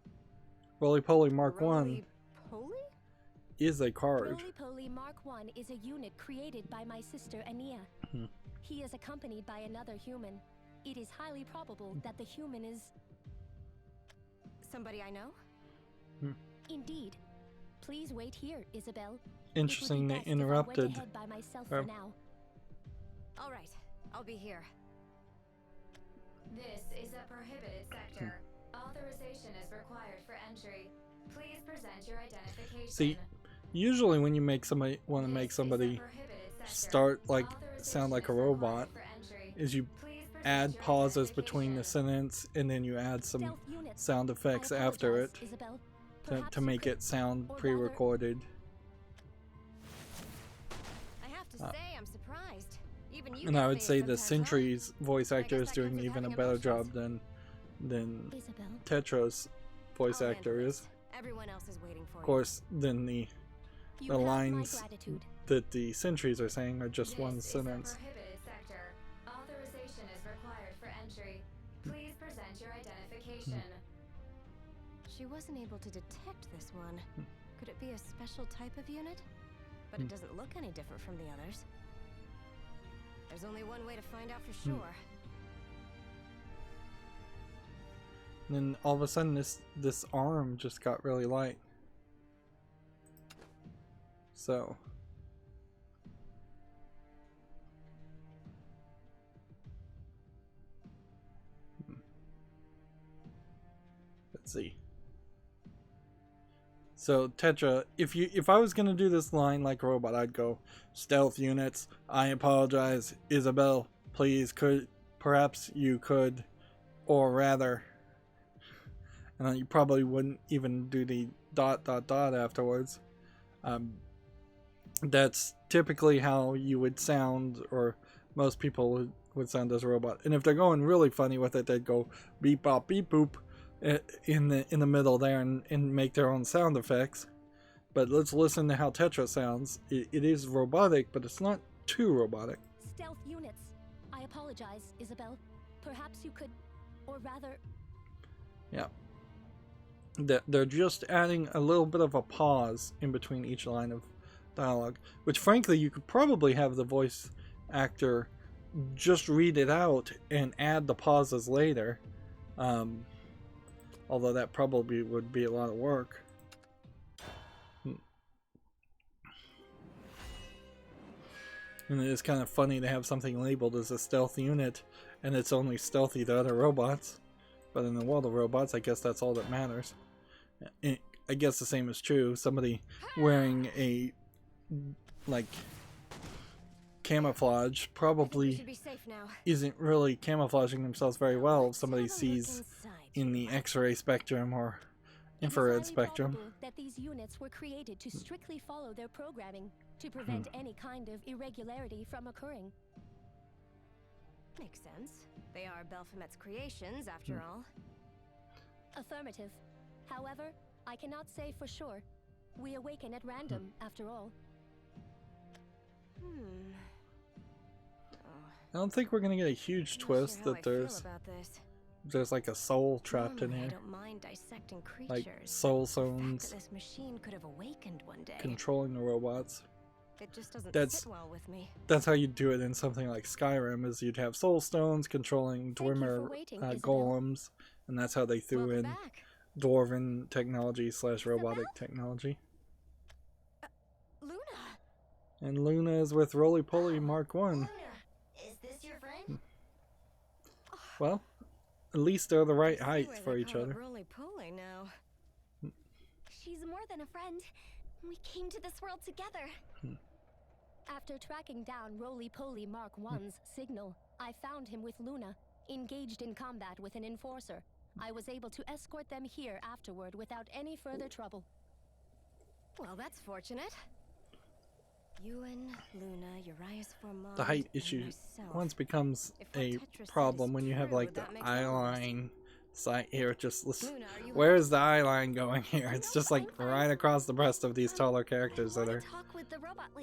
Roly-Poly Mark 1 Roly-poly? is a card. Roly-Poly Mark 1 is a unit created by my sister Ania. He is accompanied by another human. It is highly probable that the human is Somebody I know? indeed. Please wait here, Isabel. Interesting It would they be best if I interrupted. went ahead by myself for now. All right, I'll be here. This is a prohibited sector. Authorization is required for entry. Please present your identification. See, usually when you make somebody want to This make is a somebody prohibited sector. start like Authorization sound like a is required robot for entry. is you Please present add your pauses between the identification. sentence and then you add some Stealth units. sound effects I after it apologize, Isabel. to Perhaps you make could- it sound or rather- pre-recorded. I have to say, I'm surprised. Even you And get I would phased say the sometimes, huh? Sentry's voice I actor guess is that counts doing as even a having better emotions. job than Isabel. Tetra's voice I'll actor handle is. this. Everyone else is waiting for Of course, then the You the have my lines gratitude. that the Sentries are saying are just This one is a sentence. prohibited sector. Authorization is required for entry. Please present your identification. She wasn't able to detect this one. Could it be a special type of unit? But it doesn't look any different from the others. There's only one way to find out for sure. And then all of a sudden this arm just got really light. So let's see. So Tetra, if I was gonna do this line like a robot, I'd go stealth units. I apologize, Isabel. Please, perhaps you could, or rather, and then you probably wouldn't even do the ... afterwards. That's typically how you would sound, or most people would sound as a robot. And if they're going really funny with it, they'd go beep bop beep boop in the middle there and make their own sound effects. But let's listen to how Tetra sounds. It is robotic, but it's not too robotic. Stealth units. I apologize, Isabel. Perhaps you could, or rather... Yeah. They're just adding a little bit of a pause in between each line of dialogue, which frankly you could probably have the voice actor just read it out and add the pauses later. Although that probably would be a lot of work. And it is kind of funny to have something labeled as a stealth unit and it's only stealthy to other robots. But in the world of robots, I guess that's all that matters. I guess the same is true. Somebody wearing a, like, camouflage probably isn't really camouflaging themselves very well if somebody sees in the X-ray spectrum or infrared spectrum. That these units were created to strictly follow their programming to prevent any kind of irregularity from occurring. Makes sense. They are Baphomet's creations, after all. Affirmative. However, I cannot say for sure. We awaken at random, after all. I don't think we're gonna get a huge twist that there's like a soul trapped in here. I don't mind dissecting creatures. Like soul zones This machine could have awakened one day. controlling the robots. It just doesn't That's sit well with me. That's how you'd do it in something like Skyrim, is you'd have soul stones controlling Dwemer golems, and that's how they threw in dwarven technology / robotic technology. Luna! And Luna is with Roly Poly Mark 1. Luna, is this your friend? Well, at least they're the right height for each other. Roly Poly now. She's more than a friend. We came to this world together. After tracking down Roly Poly Mark 1's signal, I found him with Luna, engaged in combat with an enforcer. I was able to escort them here afterward without any further trouble. Well, that's fortunate. Ewan, Luna, Urias Formon, The height issue once becomes a problem when you have like the eye line side here. Just listen, where's the eye line going here? It's just like right across the breast of these taller characters that are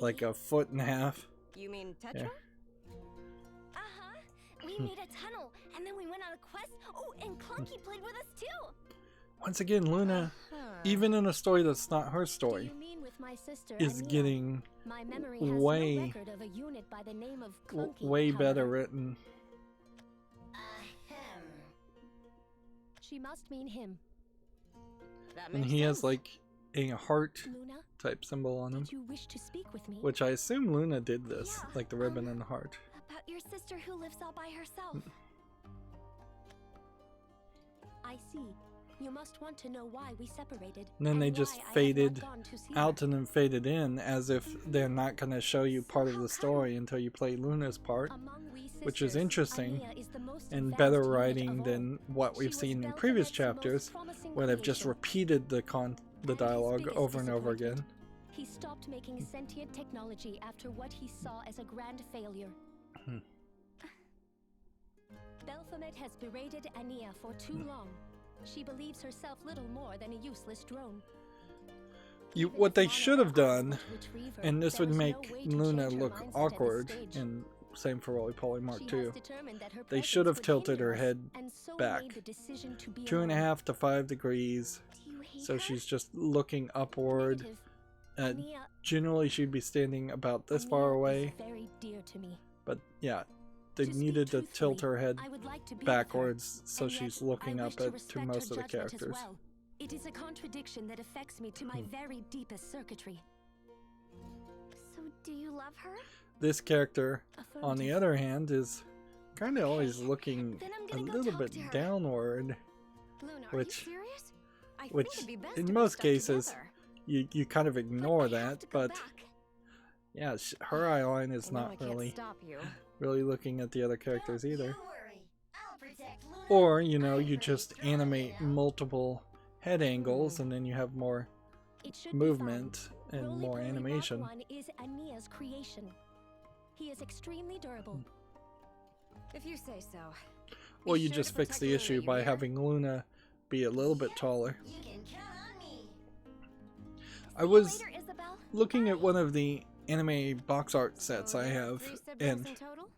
like a foot and a half. You mean Tetra? Yeah. We made a tunnel, and then we went on a quest. Oh, and Clunky played with us too. Once again, Luna, even in a story that's not her story, Do you mean with my sister is Ania? getting My memory has way, no record of a unit by the name of Clunky, way better however. written. She must mean him. That And makes he sense. has like a heart Luna, type symbol on him, did you wish to speak with me? which I assume Luna did this, Yeah, like the ribbon and the heart. About your sister who lives all by herself. I see. You must want to know why we separated. And then they just why I have not faded gone to see out her. and then faded in, as if they're not going to show you part of the story until you play Luna's part, Among we which is sisters, interesting Ania is the most and advanced better unit writing of all. than what She we've was seen in Belphegor's previous most chapters, promising where they've just creation. repeated the And his dialogue biggest over and over disappointment, again. He stopped making sentient technology after what he saw as a grand failure. Baphomet has berated Ania for too long. She believes herself little more than a useless drone. Even What if they Lana should have asked done, to retrieve her, and this there would was no make way to Luna change her look mindset at this awkward, stage. and same for Roly Poly Mark She 2. has determined that her They should presence have tilted would her hinder us, head and so back made the decision to be 2.5 to 5 degrees, Do you hate so her? she's just looking upward. Negative. Ania, Generally, she'd be standing about this far Ania is away, very dear to me. but yeah, they To speak needed to tilt truthfully, her head I would like to be with her, backwards so and she's yet looking I up wish to to respect most her of the judgment as characters. well. It is a contradiction that affects me to my very deepest circuitry. So, do you love her? This character, on the Affirmative. other hand, is kind of always looking Then I'm a gonna go little talk bit to her. downward, Luna, which- are you serious? I which think it'd be best in if we most stuck cases, together. you kind of ignore But I have that, to go but back. yeah, her eye line is I know I not can't really stop you. looking at the other characters Don't either. you worry. I'll protect Luna. Or, you know, I'm you pretty just strong, animate you know. multiple head angles and then you have more It should be movement fine. and Roly more Poly Mark animation. 1 is Ania's creation. He is extremely durable. If you say so. Or Be you sure just to fix protect the Luna, issue you by hear? having Luna be a little bit taller. You can count on me. I was Later, Isabel. looking at one of the anime box art sets So I there are have, 3 siblings and in total?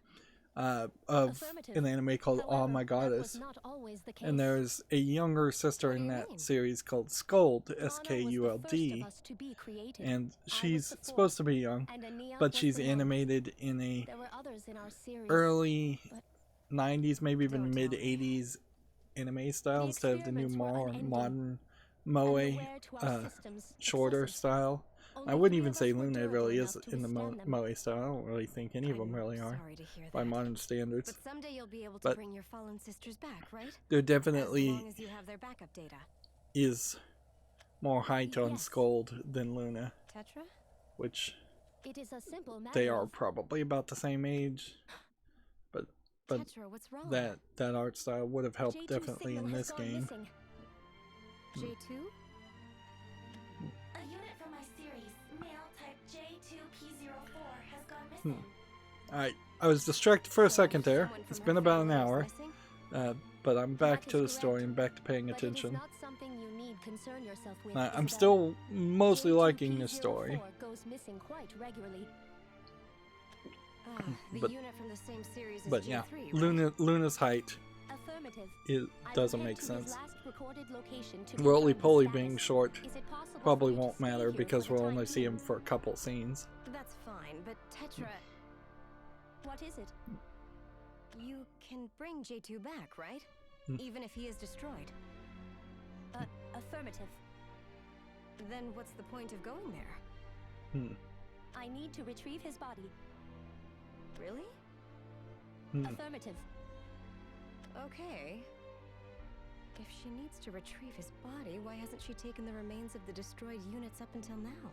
of an anime called Oh However, My that Goddess, was not always the case. and there's a younger sister What do in you that mean? series called Skuld, Mana was the S-K-U-L-D, first of us to be created. and I was she's the fourth, supposed to be young, and Ania but was she's the ninth. animated in a There were others in our series. early but 90s, maybe even Don't tell mid me. 80s anime style The instead of the new experiments were more unending, modern and moe the wear to our systems shorter excessive. style. Only I wouldn't 3 even of say us were Luna durable really enough is to in the withstand them. moe style. I don't really think any of them I'm really are sorry to hear by that. modern standards. But someday you'll be able to But bring your fallen sisters back, right? there As definitely long as you have their backup data. is more height on Yes. Skuld than Luna, Tetra? which It is a simple matter they are of probably about the same age. But Tetra, what's wrong? that art style would have helped J2 definitely signal in has this gone game. missing. J2? A unit from my series, male type J2P04, has gone missing. I was distracted for a So, second there. someone It's from been her about an family is hour, missing? but I'm back That to the is story correct. and back to paying But attention. it is not something you need concern yourself with. I'm Isabel. still mostly J2P04 liking this story. goes missing quite regularly. Ah, the But- unit from the same series as But yeah, J3, right? Luna's height Affirmative. it doesn't I will make head to his sense. last recorded location to Roly confirm his Poly status. being short Is it possible probably for you to won't stay matter here because for the we'll time only see being? him for a couple scenes. That's fine, but Tetra, What is it? you can bring J2 back, right? Hmm. Even if he is destroyed. Affirmative. Then what's the point of going there? Hmm. I need to retrieve his body. Really? Hmm. Affirmative. Okay. If she needs to retrieve his body, why hasn't she taken the remains of the destroyed units up until now?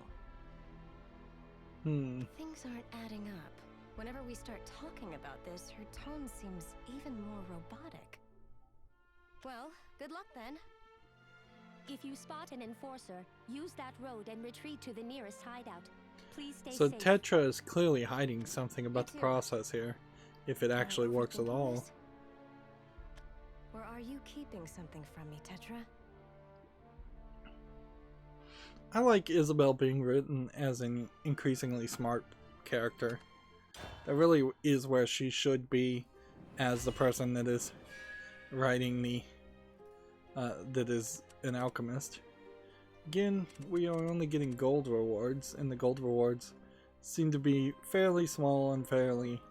Hmm. Things aren't adding up. Whenever we start talking about this, her tone seems even more robotic. Well, good luck then. If you spot an enforcer, use that road and retreat to the nearest hideout. Please stay So safe. Tetra is clearly hiding something about the too. process here, if it Am I actually works at overthinking all. this? Or are you keeping something from me, Tetra? I like Isabel being written as an increasingly smart character. That really is where she should be as the person that is writing the that is an alchemist. Again, we are only getting gold rewards, and the gold rewards seem to be fairly small and fairly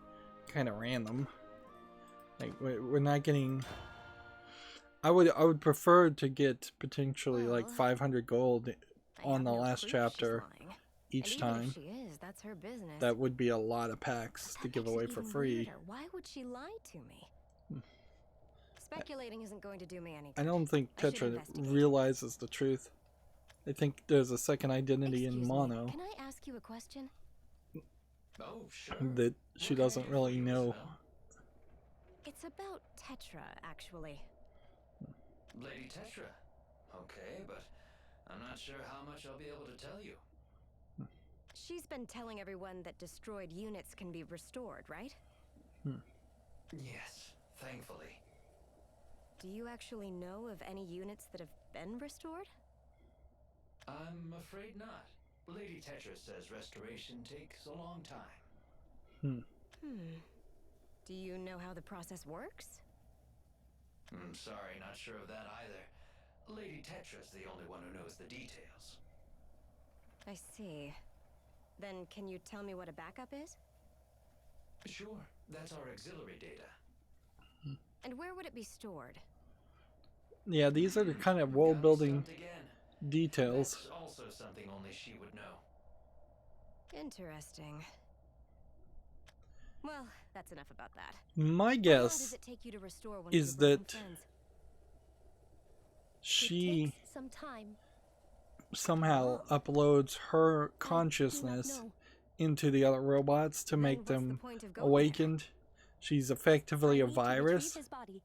kind of random. Like we're not getting. I would prefer to get potentially like Well, 500 gold I on have the no last proof chapter she's lying. each And even time. if she is, that's her business. That would be a lot of packs That to give makes away it for even free. weirder. Why would she lie to me? Speculating isn't going to do me any good. I don't think I should Tetra investigate. realizes the truth. I think there's a second identity in Excuse me, Mono can I ask you a question? Oh, sure. that she What can I doesn't do for really you, know. Isabel? It's about Tetra, actually. Lady Tetra. Okay, but I'm not sure how much I'll be able to tell you. She's been telling everyone that destroyed units can be restored, right? Yes, thankfully. Do you actually know of any units that have been restored? I'm afraid not. Lady Tetra says restoration takes a long time. Do you know how the process works? I'm sorry, not sure of that either. Lady Tetra's the only one who knows the details. I see. Then can you tell me what a backup is? Sure, that's our auxiliary data. And where would it be stored? Yeah, these are the kind of world building Stumped again. details. That's also something only she would know. Interesting. Well, that's enough about that. My How long guess does it take you to restore one is of your broken that friends? she It takes some time. somehow uploads her I do not consciousness know. into the other robots to Then make what's the them point of going there? awakened. She's effectively I a need to retrieve virus, his body.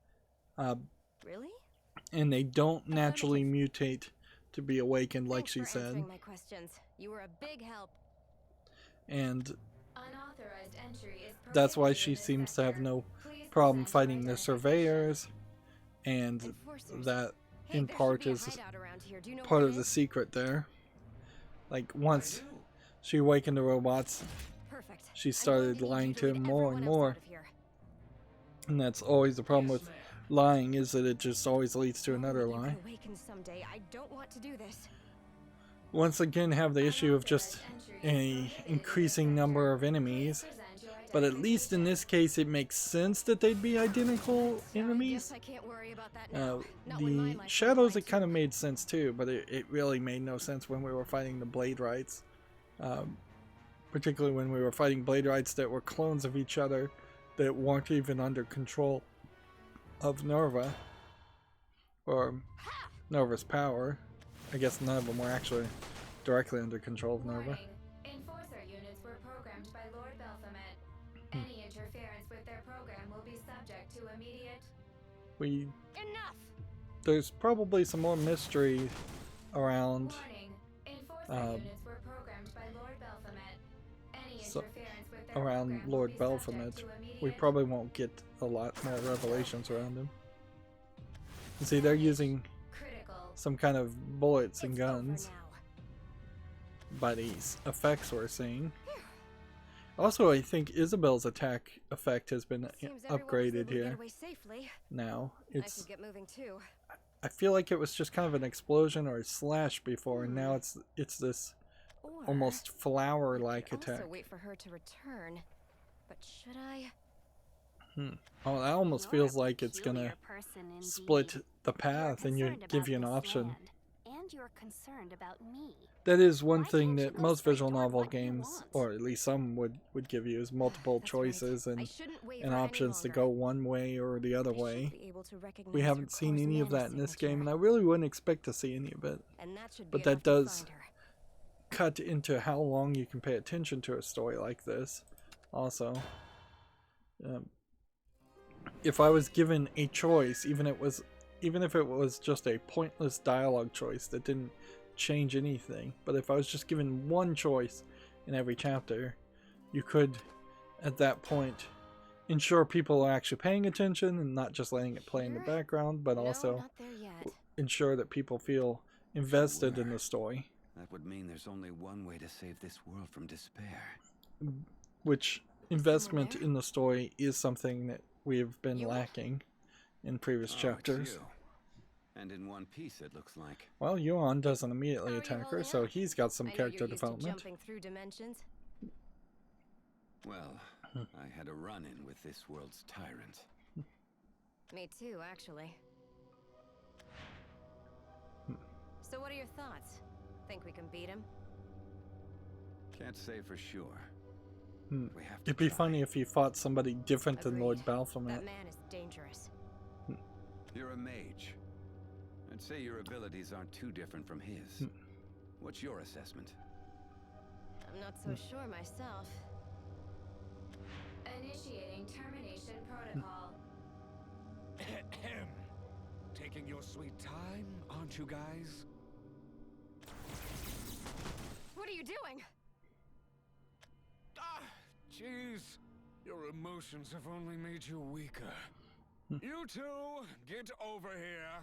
Really? and they don't naturally mutate to be awakened like Thanks she for said. answering my questions. You were a big help. And Unauthorized entry is that's why prohibited she in this seems to have sector. no Please problem fighting the surveyors, and that in part is part of the secret there. Like, once she awakened the robots, she started lying to him more and more. And that's always the problem with lying, is that it just always leads to another lie. Once again, have the issue of just an increasing number of enemies, but at least in this case it makes sense that they'd be identical enemies. The shadows, it kind of made sense too, but it really made no sense when we were fighting the Blade Rights. Particularly when we were fighting Blade Rights that were clones of each other, that weren't even under control of Nova, or Nova's power. I guess none of them were actually directly under control of Nova. Enforcer units were programmed by Lord Baphomet. Any interference with their program will be subject to immediate... Enough! There's probably some more mystery around around Lord Baphomet. We probably won't get a lot more revelations around him. You see, they're using some kind of bullets and guns by these effects we're seeing. Also, I think Isabel's attack effect has been upgraded here. Now, it's... I feel like it was just kind of an explosion or a slash before, and now it's this almost flower-like attack. Also wait for her to return, but should I? Oh, that almost feels like it's gonna split the path and give you an option. And you're concerned about me. That is one thing that most visual novel games, or at least some, would give you, is multiple choices and options to go one way or the other way. We haven't seen any of that in this game, and I really wouldn't expect to see any of it. But that does cut into how long you can pay attention to a story like this. Also, if I was given a choice, even if it was just a pointless dialogue choice that didn't change anything, but if I was just given one choice in every chapter, you could, at that point, ensure people are actually paying attention and not just letting it play in the background, but also ensure that people feel invested in the story. That would mean there's only one way to save this world from despair. Which investment in the story is something that we've been lacking in previous chapters. And in one piece, it looks like. Well, Yuan doesn't immediately attack her, so he's got some character development. Jumping through dimensions. Well, I had a run-in with this world's tyrant. Me too, actually. So what are your thoughts? Think we can beat him? Can't say for sure. We have to It'd be try. funny if he fought somebody different than Lord Baphomet. That man is dangerous. You're a mage. I'd say your abilities aren't too different from his. What's your assessment? I'm not so sure myself. Initiating termination protocol. Taking your sweet time, aren't you guys? What are you doing? Ah, jeez. Your emotions have only made you weaker. You two, get over here.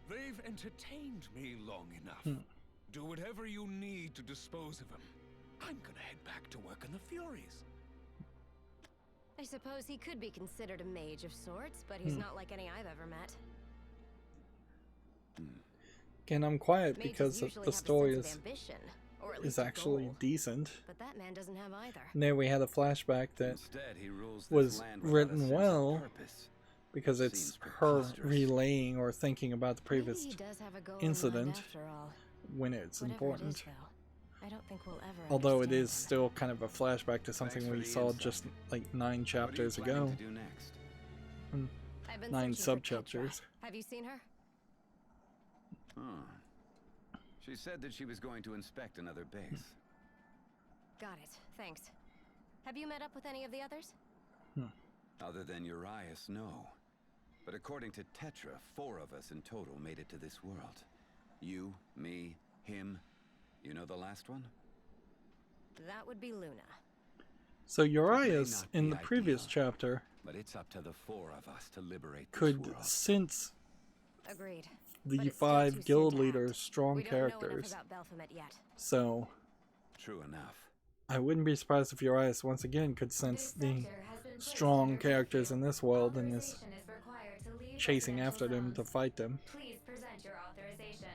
They've entertained me long enough. Do whatever you need to dispose of him. I'm gonna head back to work in the Furies. I suppose he could be considered a mage of sorts, but he's not like any I've ever met. And I'm quiet because the story is actually decent. But that man doesn't have either. And there we had a flashback that Instead, he rules this was land without a written sense of well purpose. because it's Seems her preposterous. relaying or thinking about the previous Maybe he does have a goal incident in mind after all. when it's Whatever important. It is, though, I don't think we'll ever Although it understand is still kind of a flashback to something for we the saw insight. just like 9 chapters What are you planning ago. to do next? I've been 9 searching for sub-chapters. Petra. Have you seen her? She said that she was going to inspect another base. Got it. Thanks. Have you met up with any of the others? Other than Urias, no. But according to Tetra, 4 of us in total made it to this world. You, me, him. You know the last one? That would be Luna. So Urias in the previous chapter but it's up to the four of us to liberate this could world. sense Agreed. the But it's still 5 too soon guild to act. leaders' strong We don't know enough characters. about Baphomet yet. So True enough. I wouldn't be surprised if Urias once again could sense the strong characters in this world and is chasing after them to fight them. Please present your authorization.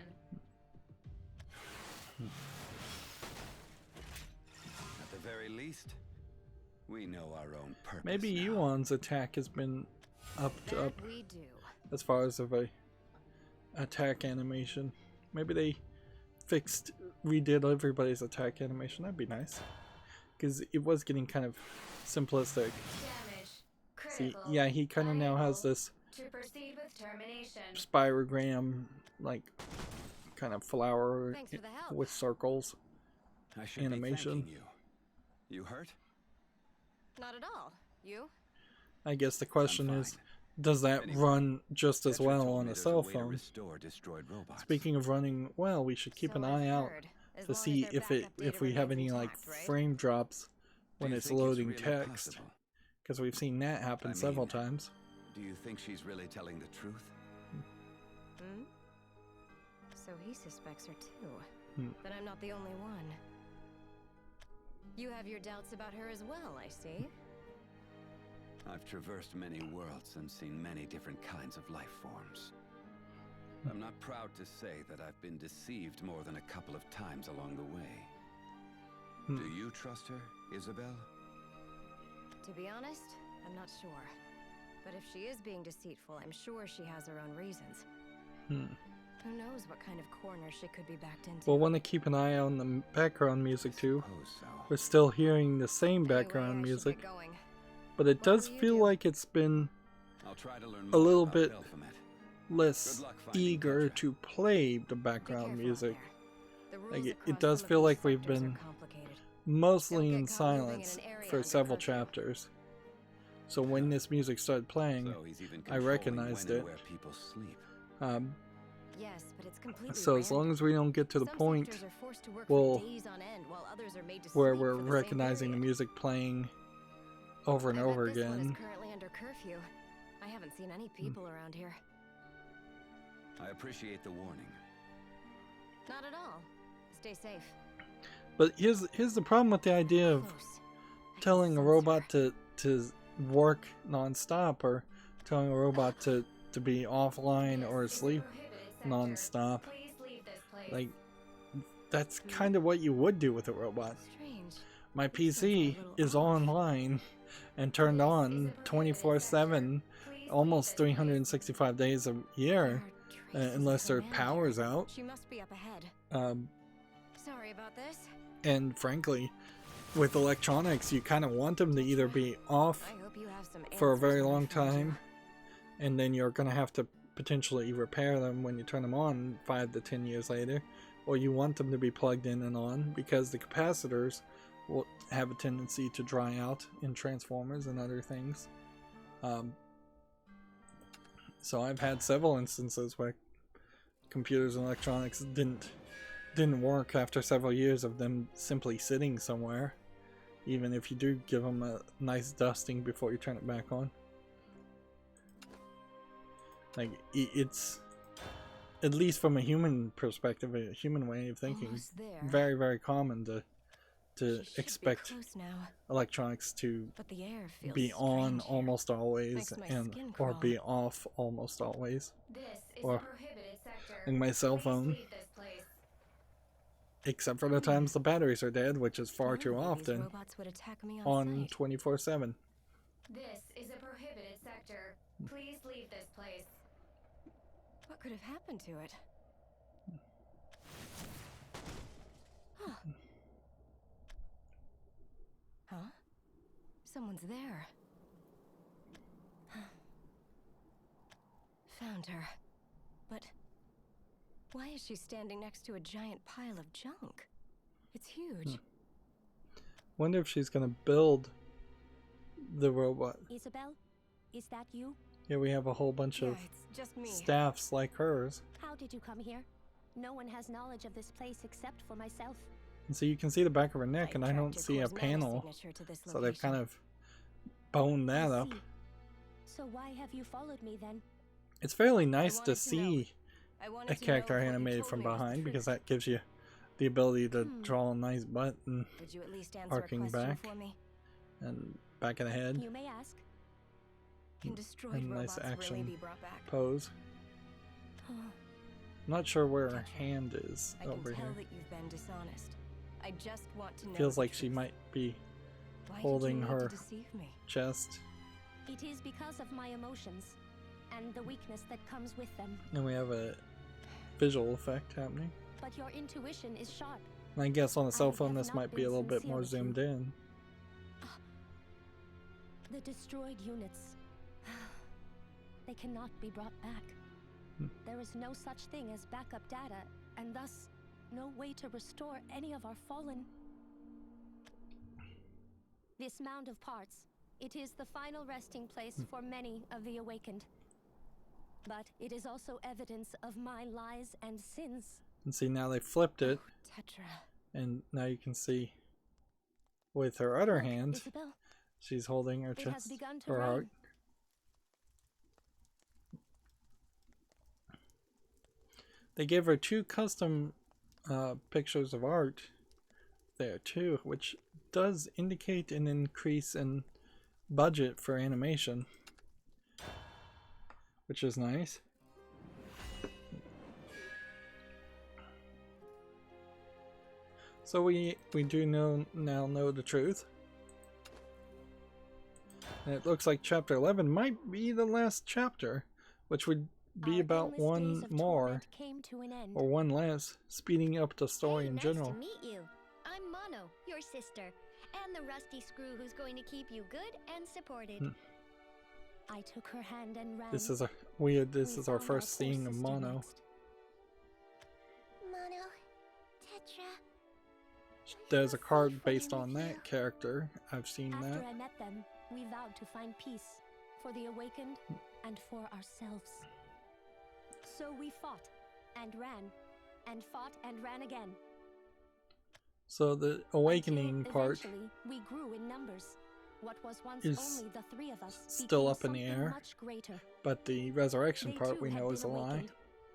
At the very least, we know our own purpose. Maybe now. Yuan's attack has been upped That up we do. as far as of a attack animation. Maybe they redid everybody's attack animation. That'd be nice. Because it was getting kind of simplistic. Damage. See, Critical. yeah, he kind of now has this To proceed with termination. spirogram, like, kind of flower Thanks for the help. with circles. I should animation. be thanking you. You hurt? Not at all. You? I guess the question I'm is, fine. does that Anyway, run just as Petra well told on me a there's cell way to phone? restore destroyed robots. Speaking of running well, we should keep So an I've eye out heard. As to long as see their if backup data we have remains any like intact, right? frame drops Do when you it's think loading really text, possible? because we've seen that happen I several mean- times. Do you think she's really telling the truth? Hmm? So he suspects her too. Hmm. But I'm not the only one. You have your doubts about her as well, I see. I've traversed many worlds and seen many different kinds of life forms. I'm not proud to say that I've been deceived more than a couple of times along the way. Hmm. Do you trust her, Isabel? To be honest, I'm not sure. But if she is being deceitful, I'm sure she has her own reasons. Hmm. Who knows what kind of corner she could be backed into. We'll want to keep an eye on the background music too. Suppose so. We're still hearing the same Anyway, background I should music, get going. but it What does will you feel do? like it's been I'll try to learn a more little about bit Baphomet. less Good luck finding eager Petra. to play the Be background careful out music. there. The Like, rules it across does some of feel these like we've sectors are been complicated. mostly Don't in get caught moving in silence an area for under several curfew. chapters. So when this music started playing, So he's even I controlling recognized when it. and where people sleep. Yes, but it's completely So as long random. as we don't get to the Some point sectors are forced to work we'll- for days on end, while others are made to where sleep we're for the same recognizing the period. music playing over and I bet over this one is again. currently under curfew. I haven't seen any people around here. I appreciate the warning. Not at all. Stay safe. But here's the problem with the idea of Close. I can telling a sense robot her. to work nonstop, or telling a robot to be offline or This is a asleep prohibited sector. nonstop. Please leave this place. Like, that's kind of what you would do with a robot. Strange. My This one's a PC little is off. online and turned on 24/7, Please almost leave this place. 365 days a There year, are traces unless of their command power's here. out. She must be up ahead. Um, Sorry about this. and frankly, with electronics, you kind of want them to either be off I hope you have some for a answers very when I long find you. time, and then you're going to have to potentially repair them when you turn them on 5 to 10 years later, or you want them to be plugged in and on, because the capacitors will have a tendency to dry out in transformers and other things. So I've had several instances where computers and electronics didn't work after several years of them simply sitting somewhere, even if you do give them a nice dusting before you turn it back on. Like, it's, at least from a human perspective, a human way of thinking, Almost there. very, very common to She should be expect close now, electronics to but the air feels be on strange here. almost always Makes my and skin or crawl. be off almost always. This is Or a prohibited sector. like my cell Please phone, leave this place. except for the times the batteries are dead, which is far None too of these often, robots would attack me on sight. 24/7. This is a prohibited sector. Please leave this place. What could have happened to it? Huh. Huh? Someone's there. Found her. But why is she standing next to a giant pile of junk? It's huge. Wonder if she's gonna build the robot. Isabel, is that you? Here we have a whole bunch Yeah, of it's just me. staffs like hers. How did you come here? No one has knowledge of this place except for myself. And so you can see the back of her neck, and I don't see a panel. So they've kind of boned that up. So why have you followed me then? It's fairly nice to see a character animated from behind, because that gives you the ability to draw a nice butt and arcing back and back of the head. You may ask. And nice action pose. I'm not sure where her hand is over here. I just want to know. Feels like she might be holding her chest. It is because of my emotions and the weakness that comes with them. And we have a visual effect happening. But your intuition is sharp. And I guess on a cell phone this might be a little bit more zoomed in. The destroyed units. They cannot be brought back. There is no such thing as backup data, and thus no way to restore any of our fallen. This mound of parts, it is the final resting place for many of the awakened. But it is also evidence of my lies and sins. And see, now they flipped it. Tetra. And now you can see with her other hand, Isabel, she's holding her chest, her heart. They gave her 2 custom pictures of art there too, which does indicate an increase in budget for animation, which is nice. So we do now know the truth. And it looks like chapter 11 might be the last chapter, which would be about one more or one less, speeding up the story in general. Nice to meet you. I'm Mono, your sister, and the rusty screw who's going to keep you good and supported. I took her hand and ran. This is our first seeing of Mono. Mono, Tetra. There's a card based on that character. I've seen that. After I met them, we vowed to find peace for the awakened and for ourselves. So we fought and ran and fought and ran again. So the awakening part we grew in numbers. What was once is only the 3 of us still up in the air, much greater. But the resurrection part we know is a lie.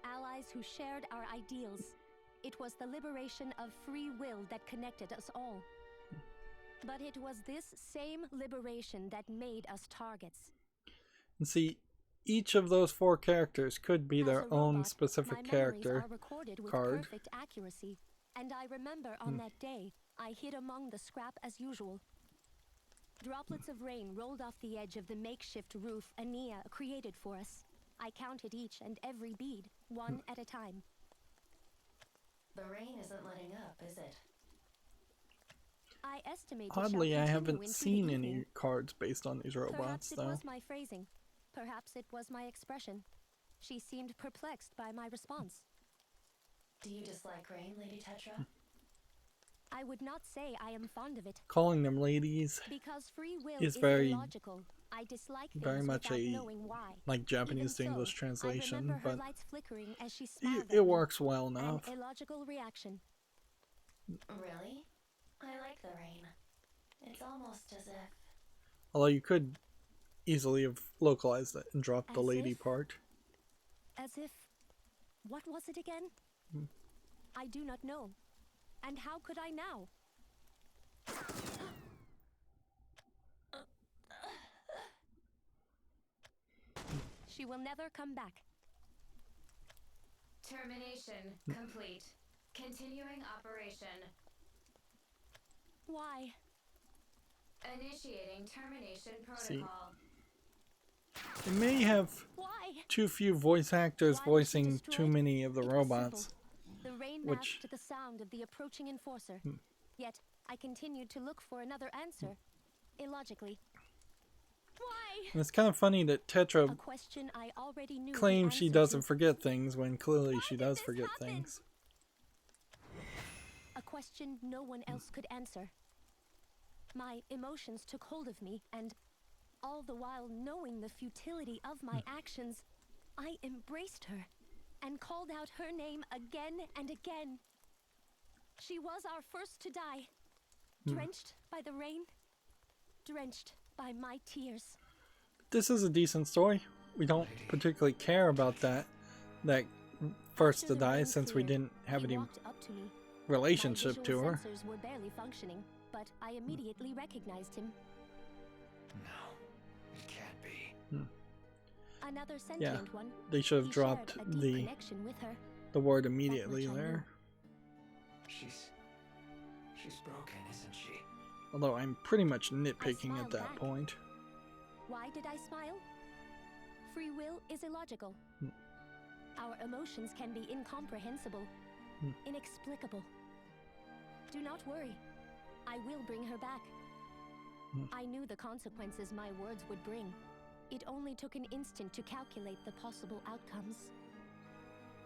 Allies who shared our ideals. It was the liberation of free will that connected us all. But it was this same liberation that made us targets. And see, each of those 4 characters could be their own specific character card. Perfect accuracy, and I remember on that day, I hid among the scrap as usual. Droplets of rain rolled off the edge of the makeshift roof Ania created for us. I counted each and every bead, one at a time. The rain isn't letting up, is it? I estimate. Oddly, I haven't seen any cards based on these robots, though. Perhaps it was my phrasing. Perhaps it was my expression. She seemed perplexed by my response. Do you dislike rain, Lady Tetra? I would not say I am fond of it. Calling them ladies because free will is very illogical. I dislike very much a like Japanese to English translation, but it works well enough. An illogical reaction. Really? I like the rain. It's almost as if... Although you could easily have localized it and dropped the lady part. As if... What was it again? I do not know. And how could I now? She will never come back. Termination complete. Continuing operation. Why? Initiating termination protocol. They may have too few voice actors voicing too many of the robots. The rain masked the sound of the approaching enforcer. Yet I continued to look for another answer, illogically. Why? And it's kind of funny that Tetra claims she doesn't forget things when clearly she does forget things. A question no one else could answer. My emotions took hold of me, and all the while knowing the futility of my actions, I embraced her and called out her name again and again. She was our first to die. Drenched by the rain. Drenched by my tears. This is a decent story. We don't particularly care about that first to die, since we didn't have any relationship to her. My visual sensors were barely functioning, but I immediately recognized him. No, it can't be. Another sentient one. They should have He dropped shared a deep connection with her. the word immediately That much I there. She's broken, isn't she? Although I'm pretty much nitpicking at smiled that back. point. Why did I smile? Free will is illogical. Our emotions can be incomprehensible, inexplicable. Do not worry. I will bring her back. I knew the consequences my words would bring. It only took an instant to calculate the possible outcomes.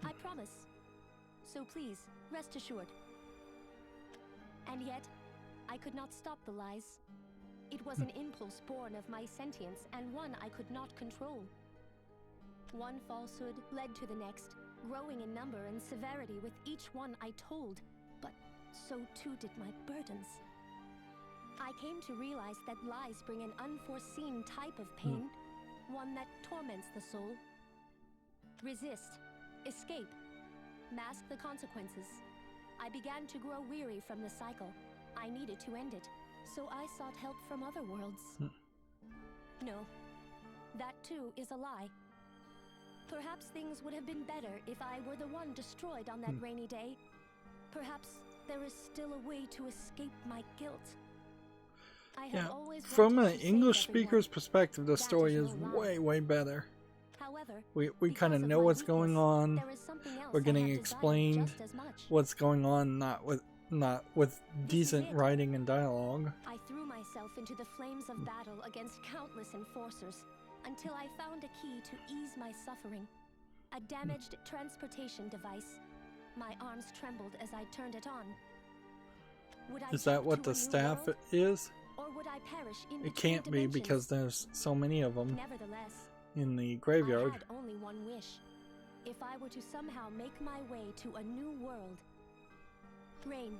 I promise. So please, rest assured. And yet, I could not stop the lies. It was an impulse born of my sentience, and one I could not control. One falsehood led to the next, growing in number and severity with each one I told, but so too did my burdens. I came to realize that lies bring an unforeseen type of pain, one that torments the soul. Resist, escape, mask the consequences. I began to grow weary from the cycle. I needed to end it, so I sought help from other worlds. No, that too is a lie. Perhaps things would have been better if I were the one destroyed on that rainy day. Perhaps there is still a way to escape my guilt. I have always from wanted an to save English everyone. speaker's perspective, the That story is is no lie. way better. However, We because kind of of know my what's going weakness, on. there is something else We're I getting have desired explained just as much. what's going on, not with decent it. writing and dialogue. I threw myself into the flames of battle against countless enforcers until I found a key to ease my suffering. A damaged transportation device. My arms trembled as I turned it on. Would I Is that jump what to a the new staff world, is? or would I perish in It between can't be, dimensions? because there's so many of them Nevertheless, in the I graveyard. had only one wish. If I were to somehow make my way to a new world. Rain.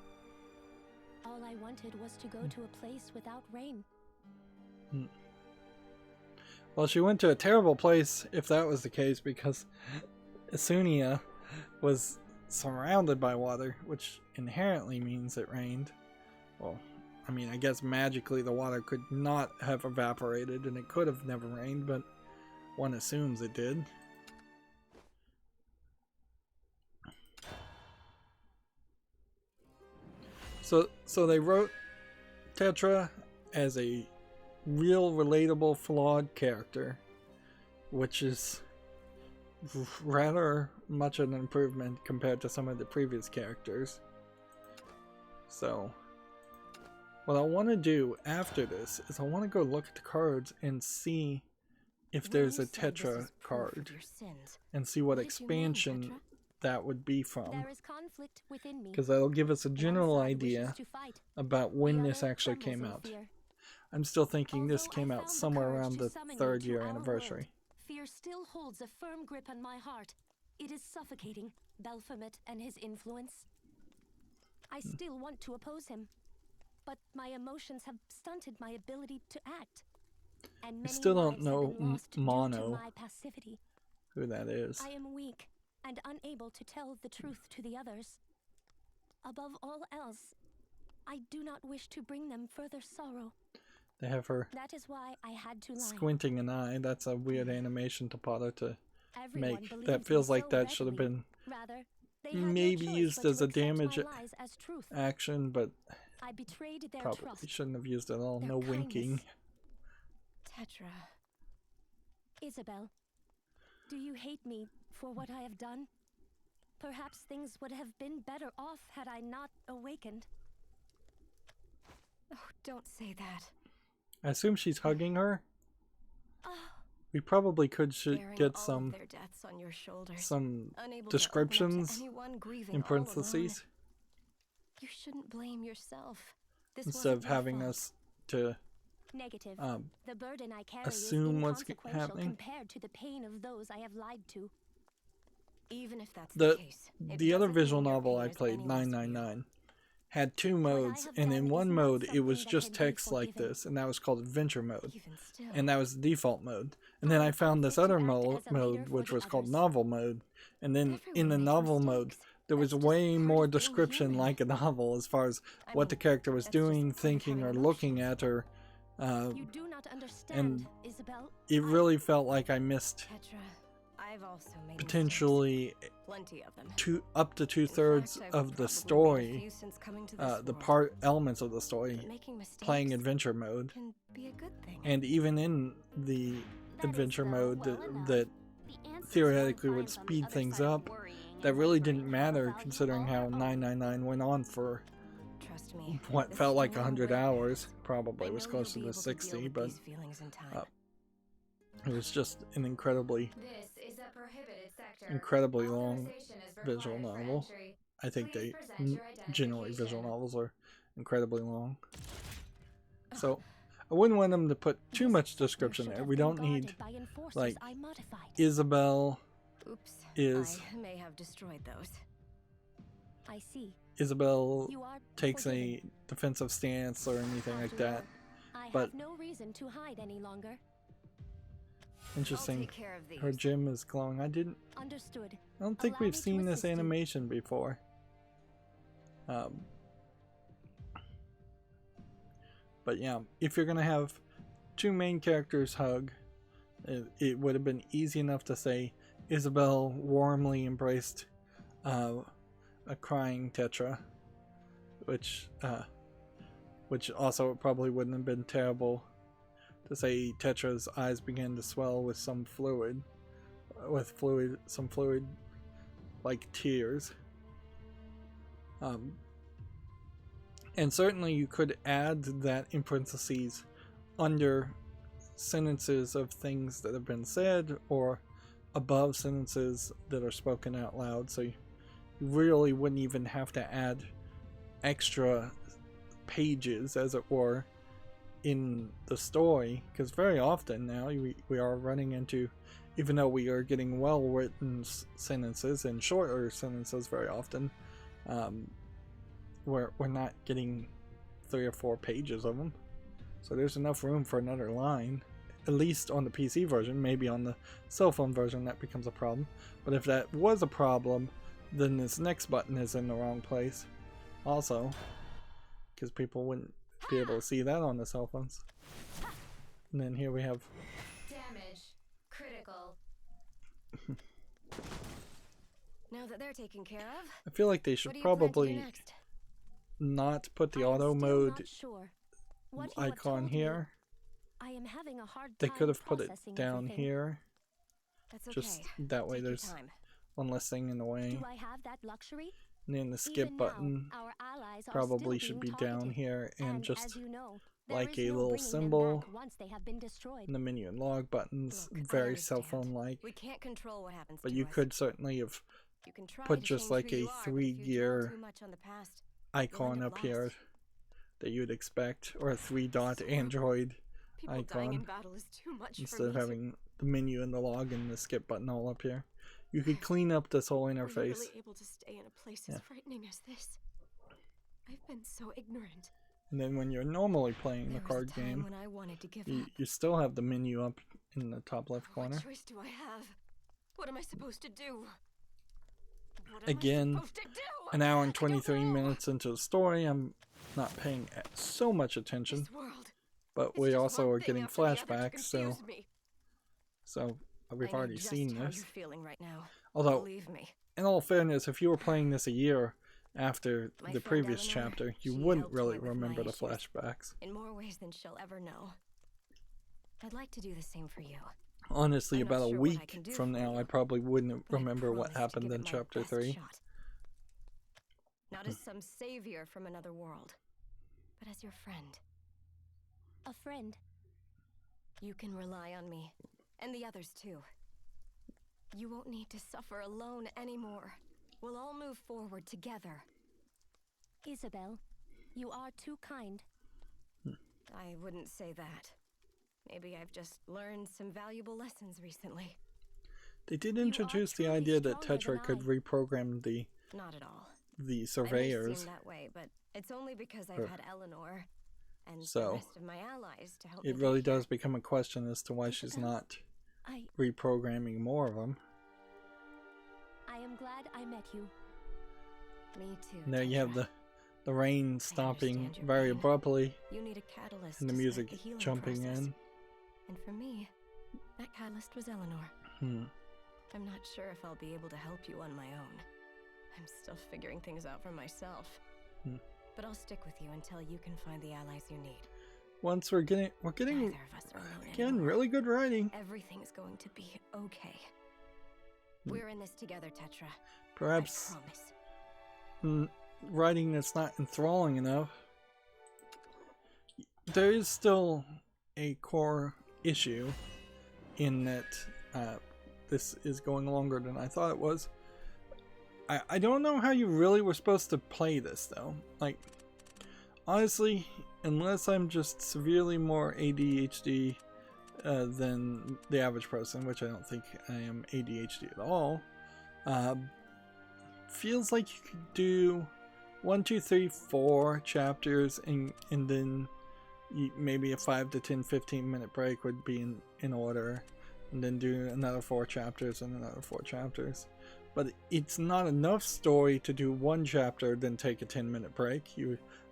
All I wanted was to go to a place without rain. Well, she went to a terrible place if that was the case, because Asunia was surrounded by water, which inherently means it rained. Well, I mean, I guess magically the water could not have evaporated and it could have never rained, but one assumes it did. So they wrote Tetra as a real, relatable, flawed character, which is rather much an improvement compared to some of the previous characters. So, what I want to do after this is I want to go look at the cards and see if there's a Tetra card, and see what expansion that would be from, There is conflict within me. because that'll give us a general One side wishes idea to fight, about when the this other actually trembles came in out. fear. I'm still thinking this Although came I out found the somewhere courage around to the summon 3rd you year to our anniversary. world, fear still holds a firm grip on my heart. It is suffocating, Baphomet and his influence. I still want to oppose him, but my emotions have stunted my ability to act. And many still don't lives have know been lost due to Mono. my passivity. Who that is. I am weak and unable to tell the truth to the others. Above all else, I do not wish to bring them further sorrow. They have her That is why I had to lie. squinting an eye. That's a weird animation to bother to Everyone make. believes That me feels like so that should have readily. been Rather, they had no maybe choice used but as to a accept my damage lies as truth. action, but I betrayed their probably trust. shouldn't have used it at all. Their No kindness. winking. Tetra. Isabel, do you hate me for what I have done? Perhaps things would have been better off had I not awakened. Oh, don't say that. I assume she's hugging her. Oh, We probably could Bearing get all of some their deaths on your shoulders. some Unable to open up to descriptions anyone grieving in all alone. parentheses You shouldn't blame yourself. This instead of wasn't your having fault. us to negative. The burden I carry assume is what's inconsequential happening. compared to the pain of those I have lied to. Even if that's the case, it the other doesn't visual mean your novel pain I is played, any less real. 999, had two modes, and in one mode it was just text like this, and that was called adventure mode, and that was the default mode. And then I found this other mode which was called novel mode, and then in the novel mode there was way more description like a novel as far as what the character was doing, thinking, or looking at, or You do not understand, and Isabel. it really felt like I missed I've also made potentially plenty of them. up to 2/3 of the story, the elements of the story, playing adventure mode. Can be a good thing. And even in the adventure mode that theoretically would speed things up, that really didn't matter considering how 999 went on for Trust me, what felt like 100 hours. Probably was closer to 60, but it was just an incredibly long visual novel. I think generally visual novels are incredibly long. So I wouldn't want them to put too much description there. We don't need, like, Isabel is... I may have destroyed those. I see. Isabel takes a defensive stance or anything like that. But have no reason to hide any longer. Interesting. Her gym is glowing. Understood. I don't think we've seen this animation before. But yeah, if you're gonna have two main characters hug, it would have been easy enough to say Isabel warmly embraced a crying Tetra, which also probably wouldn't have been terrible to say Tetra's eyes began to swell with some fluid, like tears. And certainly you could add that in parentheses under sentences of things that have been said or above sentences that are spoken out loud, so you really wouldn't even have to add extra pages, as it were, in the story, because very often now we are running into, even though we are getting well written sentences and shorter sentences very often, we're not getting 3 or 4 pages of them. So there's enough room for another line, at least on the PC version. Maybe on the cell phone version that becomes a problem, but if that was a problem, then this next button is in the wrong place also, because people wouldn't be able to see that on the cell phones. And then here we have damage critical. Now that they're taken care of, I feel like they should probably not put the auto mode icon here. I am having a hard time. They could have put it down here. That's okay. Just that way there's one less thing in the way. Do I have that luxury? And then the skip button probably should be down here, and just like a little symbol. And the menu and log buttons, very cell phone like. We can't control what happens but you could certainly have put just like a 3-gear icon up here that you'd expect, or a 3-dot Android icon, instead of having the menu and the log and the skip button all up here. You could clean up this whole interface. Are you really able to stay in a place as frightening as this? I've been so ignorant. And then when you're normally playing the card game, you still have the menu up in the top left corner. What choice do I have? What am I supposed to do? Again, an hour and 23 minutes into the story, I'm not paying so much attention. But we also are getting flashbacks, so we've already seen this. Although, in all fairness, if you were playing this a year after the previous chapter, you wouldn't really remember the flashbacks. In more ways than she'll ever know. I'd like to do the same for you. Honestly, about a week from now, I probably wouldn't remember what happened in chapter 3. Not as some savior from another world, but as your friend. A friend. You can rely on me, and the others too. You won't need to suffer alone anymore. We'll all move forward together. Isabel, you are too kind. I wouldn't say that. Maybe I've just learned some valuable lessons recently. They did introduce the idea that Tetra could reprogram the Not at all. the surveyors. It may seem that way, but it's only because I've had Eleanor and the So rest of my allies to help it me really get here. does become a question as to why she's not reprogramming more of them. I am glad I met you. Me too. And there you have the rain stopping very abruptly, You need a catalyst and the to music start the healing jumping process. in. And for me, that catalyst was Eleanor. I'm not sure if I'll be able to help you on my own. I'm still figuring things out for myself. But I'll stick with you until you can find the allies you need. Once we're getting Neither of us are alone again anymore. really good writing. Everything's going to be okay. We're in this together, Tetra. Perhaps I promise. writing that's not enthralling enough. There is still a core issue in that this is going longer than I thought it was. I don't know how you really were supposed to play this though. Like, honestly, unless I'm just severely more ADHD than the average person, which I don't think I am ADHD at all, feels like you could do 1, 2, 3, 4 chapters and then maybe a 5 to 10, 15-minute break would be in order, and then do another 4 chapters and another 4 chapters. But it's not enough story to do 1 chapter then take a 10-minute break.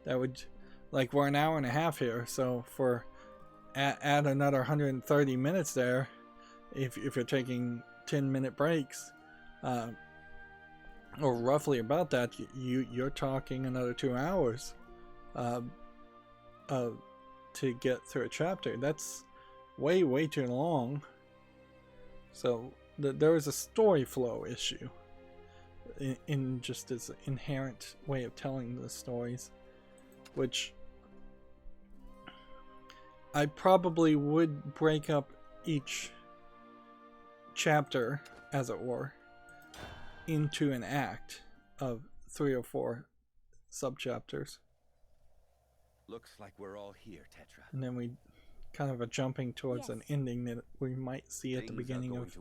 That would, like, we're an hour and a half here, so for add another 130 minutes there, if you're taking 10-minute breaks, or roughly about that, you're talking another 2 hours to get through a chapter. That's way too long. So there is a story flow issue in just its inherent way of telling the stories, which I probably would break up each chapter, as it were, into an act of 3 or 4 subchapters. Looks like we're all here, Tetra. And then we kind of are jumping towards an ending that we might see at the beginning of,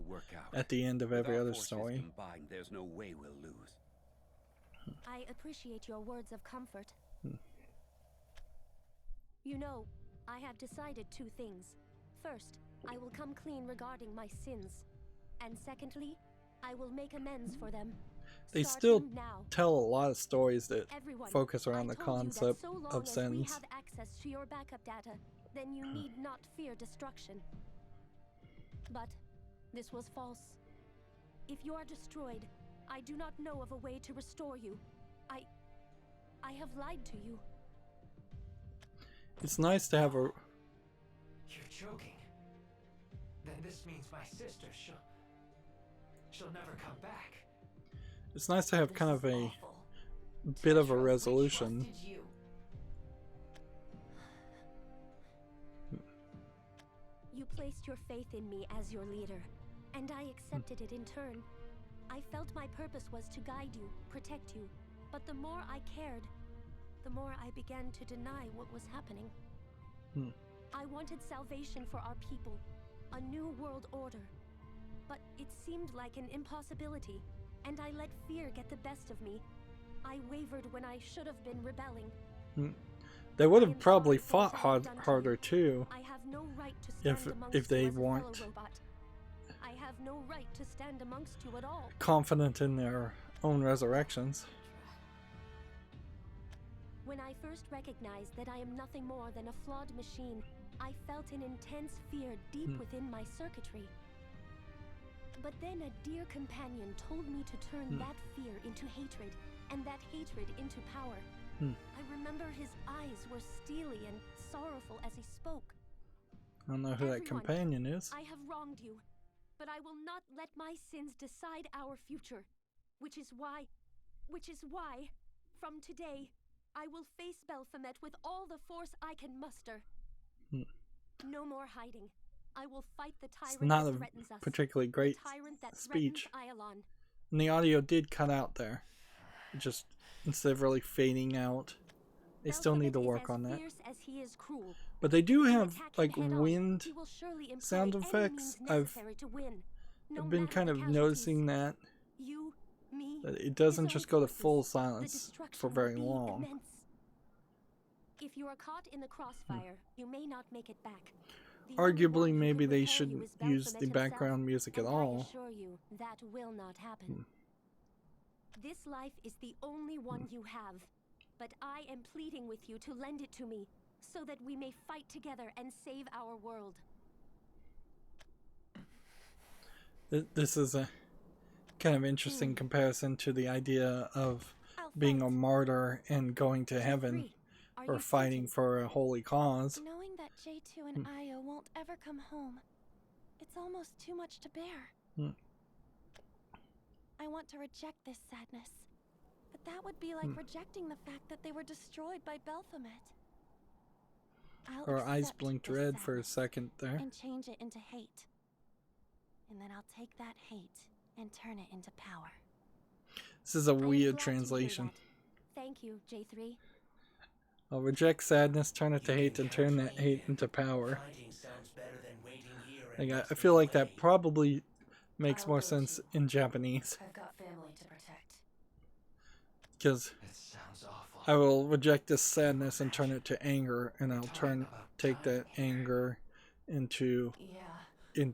at the end of every other story. Combined, there's no way we'll lose. I appreciate your words of comfort. You know, I have decided 2 things. First, I will come clean regarding my sins. And secondly, I will make amends for them. They still tell a lot of stories that focus around the concept of sins. If we have access to your backup data, then you need not fear destruction. But this was false. If you are destroyed, I do not know of a way to restore you. I have lied to you. It's nice to have a... You're joking. Then this means my sister, she'll never come back. It's nice to have kind of a bit of a resolution. You placed your faith in me as your leader, and I accepted it in turn. I felt my purpose was to guide you, protect you, but the more I cared, the more I began to deny what was happening. I wanted salvation for our people, a new world order, but it seemed like an impossibility, and I let fear get the best of me. I wavered when I should have been rebelling. They would have probably fought harder too, I have no right to stand if they you as a fellow weren't robot. I have no right to stand amongst you at all. confident in their own resurrections. When I first recognized that I am nothing more than a flawed machine, I felt an intense fear deep within my circuitry. But then a dear companion told me to turn that fear into hatred, and that hatred into power. I remember his eyes were steely and sorrowful as he spoke. I don't know who that companion is. I have wronged you, but I will not let my sins decide our future. Which is why, from today, I will face Baphomet with all the force I can muster. No more hiding. I will fight the tyrant It's not that a threatens us. particularly great The tyrant that speech. threatens Ialon. And the audio did cut out there. It just, instead of really fading out, they still need to work on that. As he is cruel. But they do have, Attack like, him head on. wind He will surely employ sound any effects. means I've necessary to win, no been matter kind the of casualties. noticing that. You Me, But it doesn't his just own go to forces, full the silence destruction for will very be long. immense. If you are caught in the crossfire, you may not make it back. The only one Arguably, who maybe could they repair you shouldn't is use Baphomet the himself, background music at and all. I assure you, that will not happen. This life is the only one you have, but I am pleading with you to lend it to me, so that we may fight together and save our world. This is a kind of interesting comparison to the idea of being a martyr and going to heaven, or fighting for a holy cause. Knowing that J2 and Io won't ever come home, it's almost too much to bear. I want to reject this sadness, but that would be like rejecting the fact that they were destroyed by Baphomet. Her eyes blinked red for a second there. And change it into hate. And then I'll take that hate and turn it into power. This is a weird translation. Thank you, J3. I'll reject sadness, turn it to hate, and turn that hate into power. Like, I feel like that probably makes more sense in Japanese. I've got family to protect. Because I will reject this sadness and turn it to anger, and I'll take that anger into We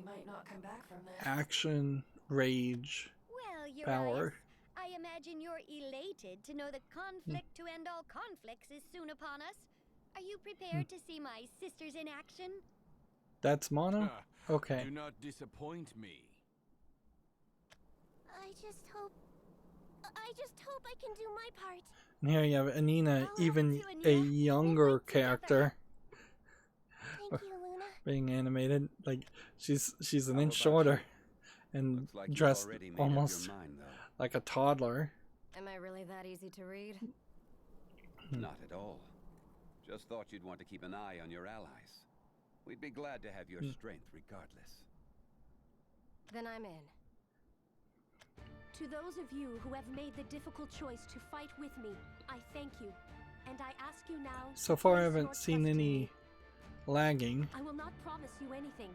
might not come back from this. action, rage, Well, power. I imagine you're elated to know the conflict to end all conflicts is soon upon us. Are you prepared to see my sisters in action? That's Mono? Okay. Do not disappoint me. I just hope I can do my part. And here you have Anina, even a younger character, Thank you, Luna. being animated. Like, she's an inch shorter and Like dressed already made almost up your mind, though. like a toddler. Am I really that easy to read? Not at all. Just thought you'd want to keep an eye on your allies. We'd be glad to have your strength regardless. Then I'm in. To those of you who have made the difficult choice to fight with me, I thank you. And I ask you now... So far I place haven't your seen trust in any me. lagging. I will not promise you anything.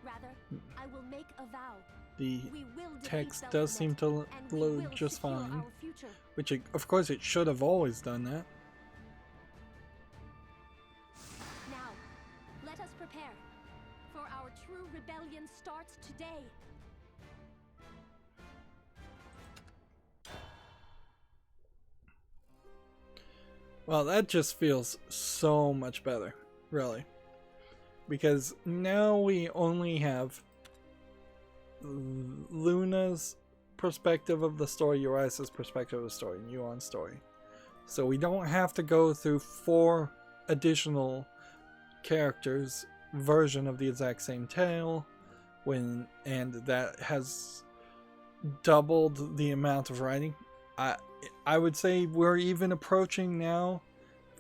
Rather, I will make a vow. The We will defeat text Baphomet, does seem to and we load will just secure fine. our future. Which, of course, it should have always done that. Now, let us prepare. For our true rebellion starts today. Well, that just feels so much better, really. Because now we only have Luna's perspective of the story, Urias's perspective of the story, and Yuan's story. So we don't have to go through 4 additional characters' version of the exact same tale, and that has doubled the amount of writing. I would say we're even approaching now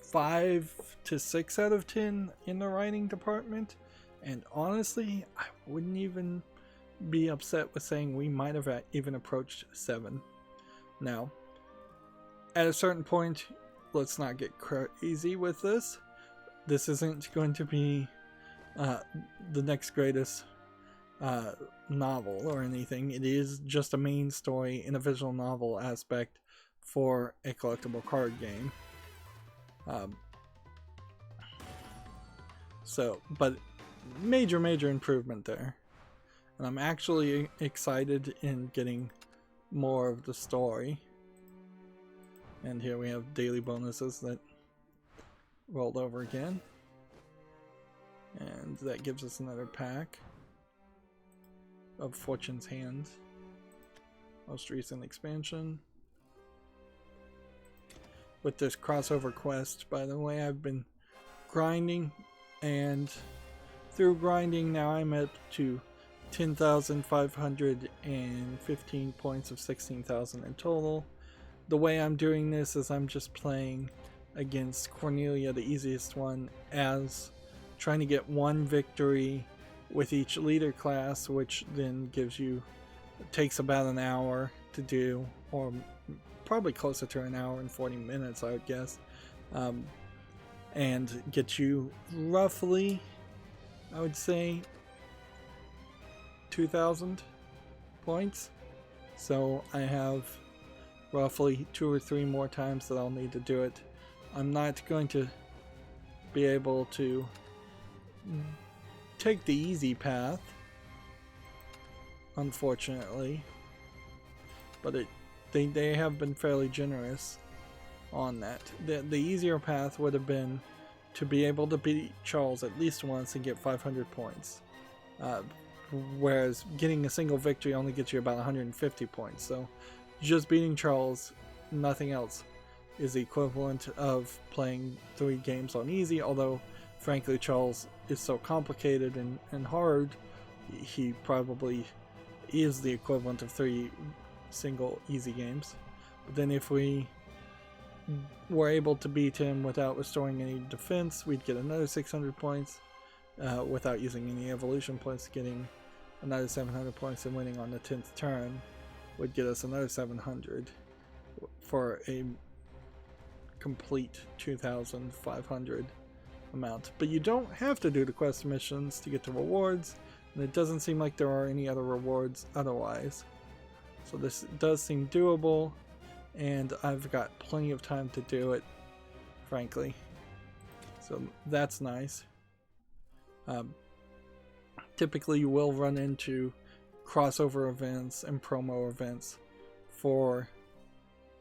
5 to 6 out of 10 in the writing department, and honestly, I wouldn't even be upset with saying we might have even approached 7. Now, at a certain point, let's not get crazy with this. This isn't going to be the next greatest novel or anything. It is just a main story in a visual novel aspect for a collectible card game. But major improvement there. And I'm actually excited in getting more of the story. And here we have daily bonuses that rolled over again. And that gives us another pack of Fortune's Hand. Most recent expansion. With this crossover quest, by the way, I've been grinding, and through grinding now I'm up to 10,515 points of 16,000 in total. The way I'm doing this is I'm just playing against Cornelia, the easiest one, as trying to get 1 victory with each leader class, which then takes about an hour to do, or probably closer to an hour and 40 minutes, I would guess, and get you roughly, I would say, 2,000 points. So I have roughly 2 or 3 more times that I'll need to do it. I'm not going to be able to take the easy path, unfortunately, but they have been fairly generous on that. The easier path would have been to be able to beat Charles at least once and get 500 points. Whereas getting a single victory only gets you about 150 points. So just beating Charles, nothing else, is the equivalent of playing 3 games on easy, although frankly Charles is so complicated and hard, he probably is the equivalent of 3 single easy games. But then if we were able to beat him without restoring any defense, we'd get another 600 points. Without using any evolution points, getting another 700 points, and winning on the 10th turn would get us another 700 for a complete 2,500 amount. But you don't have to do the quest missions to get the rewards, and it doesn't seem like there are any other rewards otherwise. So this does seem doable, and I've got plenty of time to do it, frankly. So that's nice. Typically you will run into crossover events and promo events for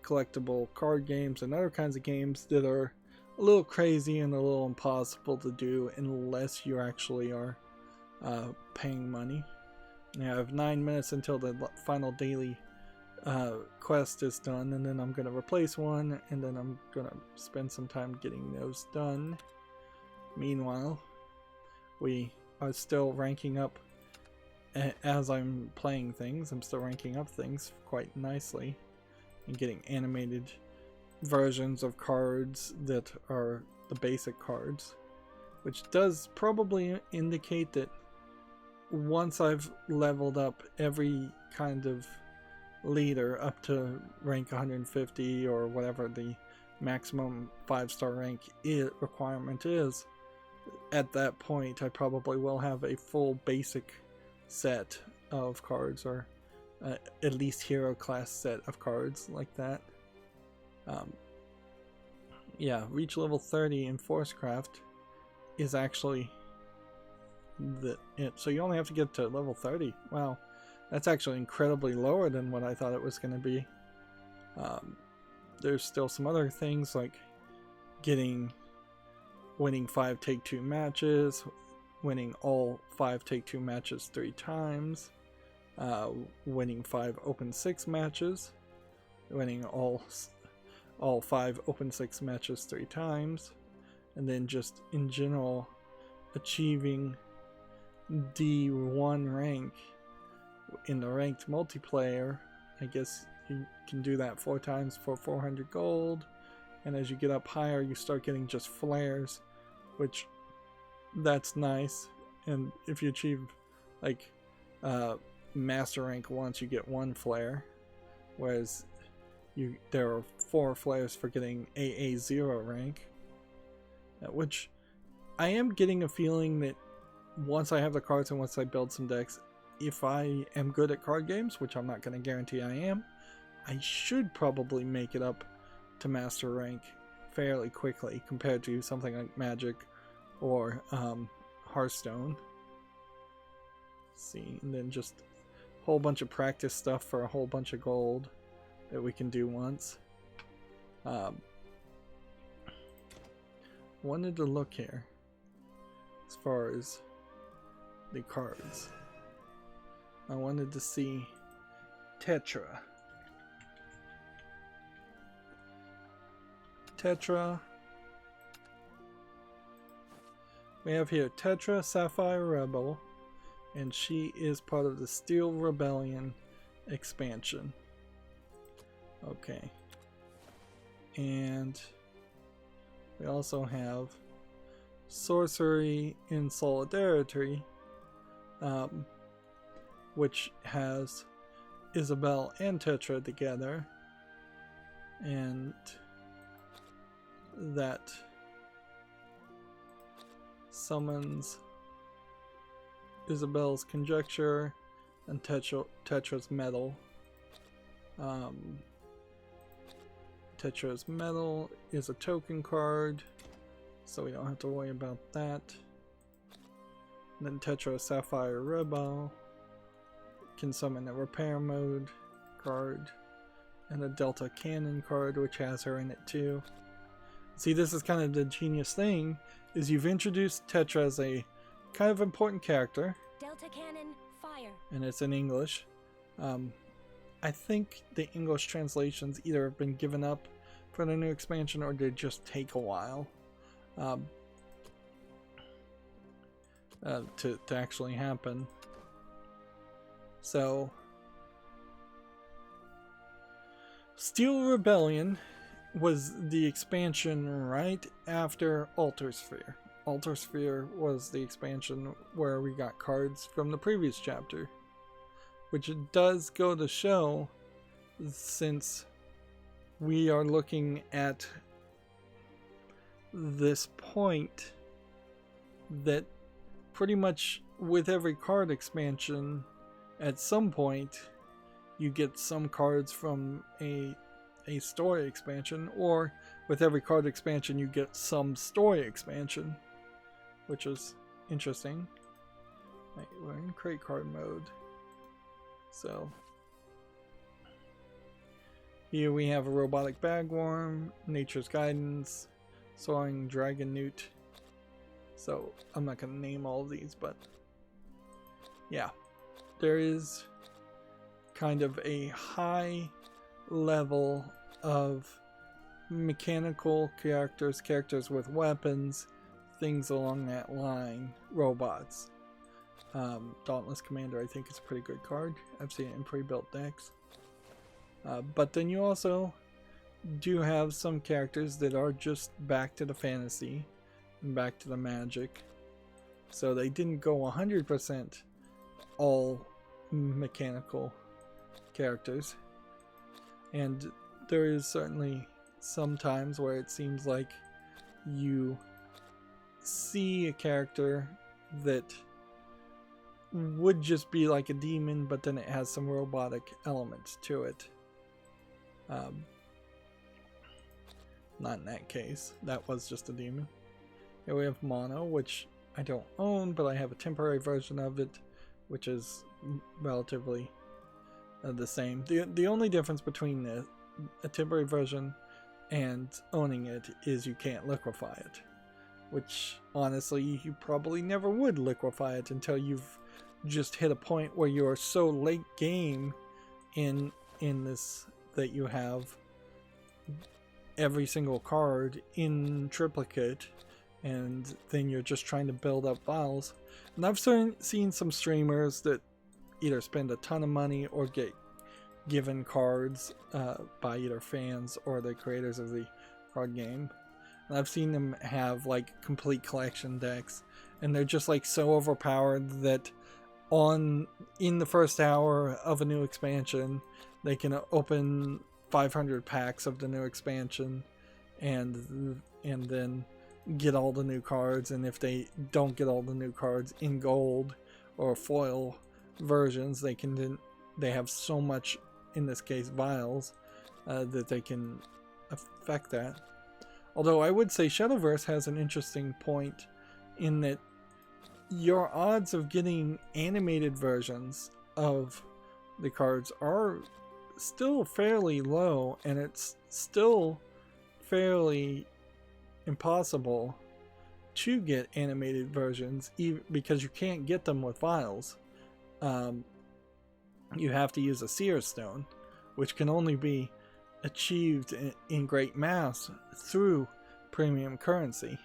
collectible card games and other kinds of games that are a little crazy and a little impossible to do unless you actually are paying money. I have 9 minutes until the final daily quest is done, and then I'm going to replace one, and then I'm going to spend some time getting those done. Meanwhile, we are still ranking up as I'm playing things. I'm still ranking up things quite nicely and getting animated versions of cards that are the basic cards, which does probably indicate that once I've leveled up every kind of leader up to rank 150 or whatever the maximum 5-star rank requirement is, at that point I probably will have a full basic set of cards, or at least hero class set of cards like that. Yeah, reach level 30 in Forcecraft is actually so you only have to get to level 30. Wow, that's actually incredibly lower than what I thought it was going to be. There's still some other things like winning 5 take-2 matches, winning all 5 take-2 matches 3 times, winning 5 open 6 matches, winning all 5 open 6 matches 3 times, and then just in general achieving D1 rank in the ranked multiplayer. I guess you can do that 4 times for 400 gold, and as you get up higher you start getting just flares, which that's nice. And if you achieve like master rank once, you get 1 flare, whereas there are 4 flares for getting AA0 rank, which I am getting a feeling that once I have the cards and once I build some decks, if I am good at card games, which I'm not going to guarantee I am, I should probably make it up to master rank fairly quickly compared to something like Magic or Hearthstone. Let's see, and then just a whole bunch of practice stuff for a whole bunch of gold that we can do once. Wanted to look here as far as the cards. I wanted to see Tetra. We have here Tetra Sapphire Rebel, and she is part of the Steel Rebellion expansion. Okay. And we also have Sorcery in Solidarity, which has Isabel and Tetra together, and that summons Isabel's Conjecture and Tetra's Metal. Tetra's Metal is a token card, so we don't have to worry about that. And then Tetra Sapphire Rebel can summon a Repair Mode card, and a Delta Cannon card, which has her in it too. See, this is kind of the genius thing, is you've introduced Tetra as a kind of important character. Delta Cannon, fire. And it's in English. I think the English translations either have been given up for the new expansion or they just take a while to actually happen. So, Steel Rebellion was the expansion right after Altar Sphere. Altar Sphere was the expansion where we got cards from the previous chapter, which it does go to show, since we are looking at this point, that pretty much with every card expansion, at some point you get some cards from a story expansion, or with every card expansion you get some story expansion, which is interesting. Right, we're in crate card mode. So here we have a Robotic Bagworm, Nature's Guidance, Soaring Dragon Newt. So I'm not going to name all of these, but yeah, there is kind of a high level of mechanical characters, characters with weapons, things along that line, robots. Dauntless Commander, I think, is a pretty good card. I've seen it in pre-built decks. But then you also do have some characters that are just back to the fantasy and back to the magic. So they didn't go 100% all mechanical characters. And there is certainly some times where it seems like you see a character that would just be like a demon, but then it has some robotic elements to it. Not in that case. That was just a demon. Here we have Mono, which I don't own, but I have a temporary version of it, which is relatively the same. The only difference between a temporary version and owning it is you can't liquefy it, which honestly you probably never would liquefy it until you've just hit a point where you're so late game in this that you have every single card in triplicate, and then you're just trying to build up files. And I've seen some streamers that either spend a ton of money or get given cards by either fans or the creators of the card game. And I've seen them have like complete collection decks, and they're just like so overpowered that in the first hour of a new expansion they can open 500 packs of the new expansion and then get all the new cards. And if they don't get all the new cards in gold or foil versions, they have so much, in this case vials, that they can affect that. Although I would say Shadowverse has an interesting point in that your odds of getting animated versions of the cards are still fairly low, and it's still fairly impossible to get animated versions, even because you can't get them with vials. You have to use a Seer Stone, which can only be achieved in great mass through premium currency.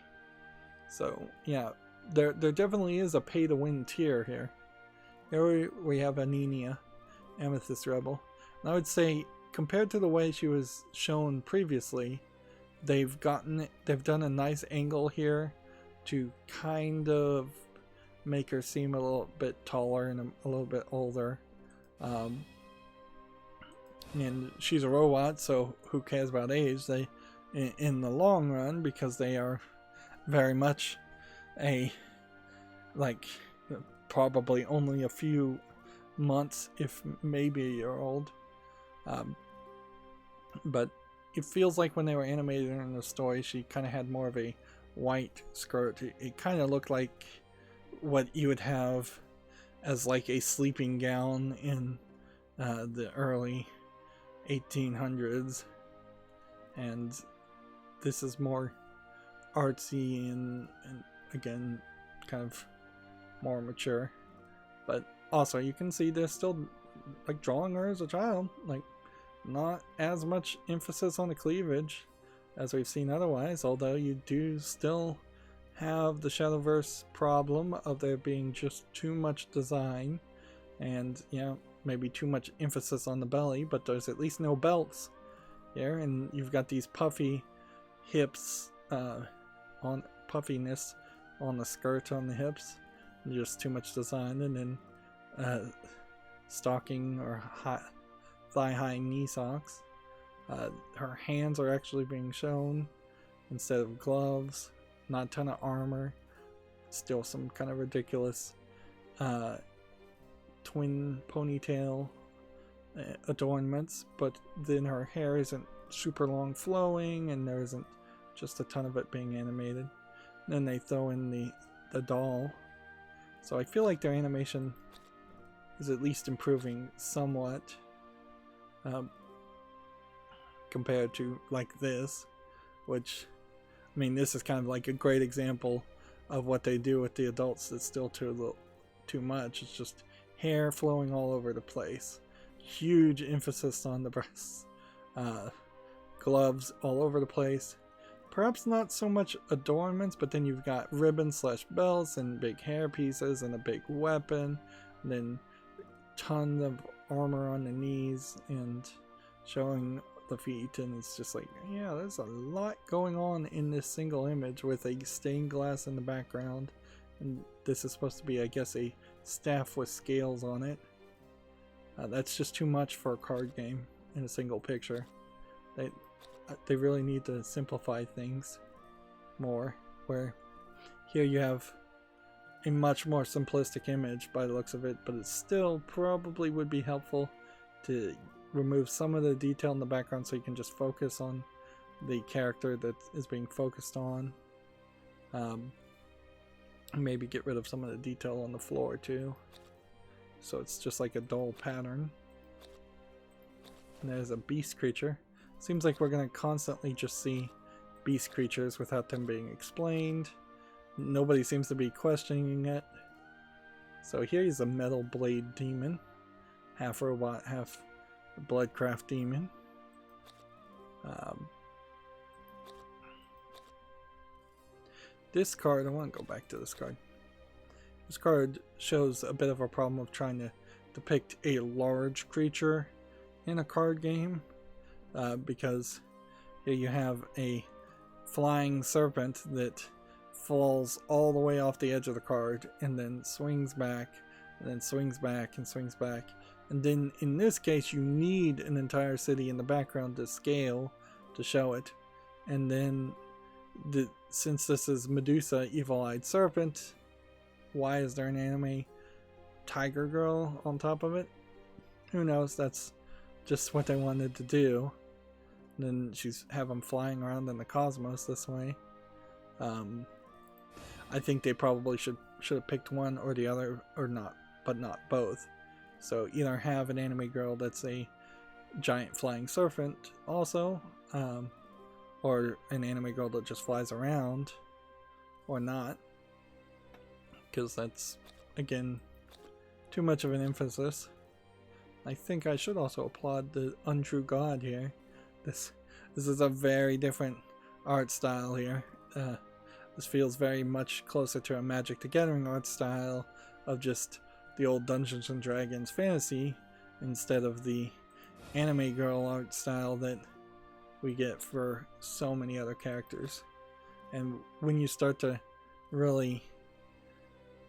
So yeah, there definitely is a pay to win tier here. Here we have Anenia, Amethyst Rebel. And I would say, compared to the way she was shown previously, they've done a nice angle here to kind of make her seem a little bit taller and a little bit older. And she's a robot, so who cares about age? In the long run, because they are very much probably only a few months, if maybe a year old. But it feels like when they were animated in the story, she kind of had more of a white skirt. It kind of looked like what you would have as like a sleeping gown in the early 1800s, and this is more artsy and again kind of more mature. But also you can see they're still like drawing her as a child, like not as much emphasis on the cleavage as we've seen otherwise, although you do still have the Shadowverse problem of there being just too much design and, you know, maybe too much emphasis on the belly, but there's at least no belts here, and you've got these puffy hips, on puffiness on the skirt on the hips, just too much design, and then stocking or thigh-high knee socks. Her hands are actually being shown instead of gloves. Not a ton of armor. Still some kind of ridiculous twin ponytail adornments, but then her hair isn't super long flowing, and there isn't just a ton of it being animated. And then they throw in the doll. So I feel like their animation is at least improving somewhat compared to like this, which, I mean, this is kind of like a great example of what they do with the adults that's still too much. It's just hair flowing all over the place. Huge emphasis on the breasts. Gloves all over the place. Perhaps not so much adornments, but then you've got ribbons / belts and big hair pieces and a big weapon. And then tons of armor on the knees and showing the feet, and it's just like, yeah, there's a lot going on in this single image with a stained glass in the background, and this is supposed to be, I guess, a staff with scales on it. That's just too much for a card game in a single picture. They really need to simplify things more, where here you have a much more simplistic image by the looks of it, but it still probably would be helpful to remove some of the detail in the background so you can just focus on the character that is being focused on. Maybe get rid of some of the detail on the floor too, so it's just like a dull pattern. And there's a beast creature. Seems like we're going to constantly just see beast creatures without them being explained. Nobody seems to be questioning it. So here's a metal blade demon, half robot, half bloodcraft demon. This card, I want to go back to this card. This card shows a bit of a problem of trying to depict a large creature in a card game, because here you have a flying serpent that falls all the way off the edge of the card and then swings back and then swings back and swings back. And then in this case you need an entire city in the background to scale to show it. And then since this is Medusa, evil-eyed serpent, why is there an anime tiger girl on top of it? Who knows? That's just what they wanted to do. And then she's have them flying around in the cosmos this way. I think they probably should have picked one or the other, or not, but not both. So either have an anime girl that's a giant flying serpent also, or an anime girl that just flies around, or not, because that's, again, too much of an emphasis. I think I should also applaud the Untrue God here. This is a very different art style here. This feels very much closer to a Magic the Gathering art style of just the old Dungeons and Dragons fantasy, instead of the anime girl art style that we get for so many other characters. And when you start to really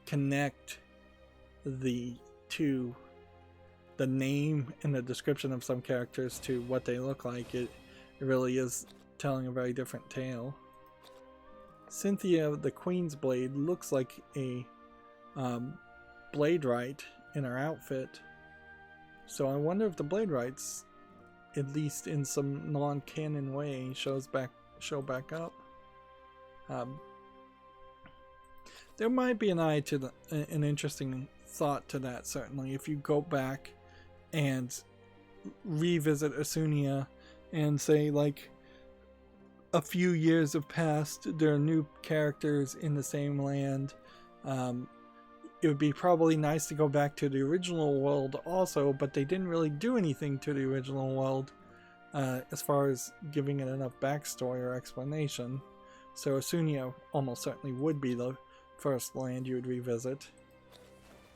connect the name and the description of some characters to what they look like, it really is telling a very different tale. Cynthia the Queen's Blade looks like a Blade Right in her outfit, so I wonder if the Blade Rights at least in some non-canon way, show back up. There might be an interesting thought to that, certainly, if you go back and revisit Asunia and say, like, a few years have passed, there are new characters in the same land. It would be probably nice to go back to the original world also, but they didn't really do anything to the original world as far as giving it enough backstory or explanation. So Asunia almost certainly would be the first land you would revisit.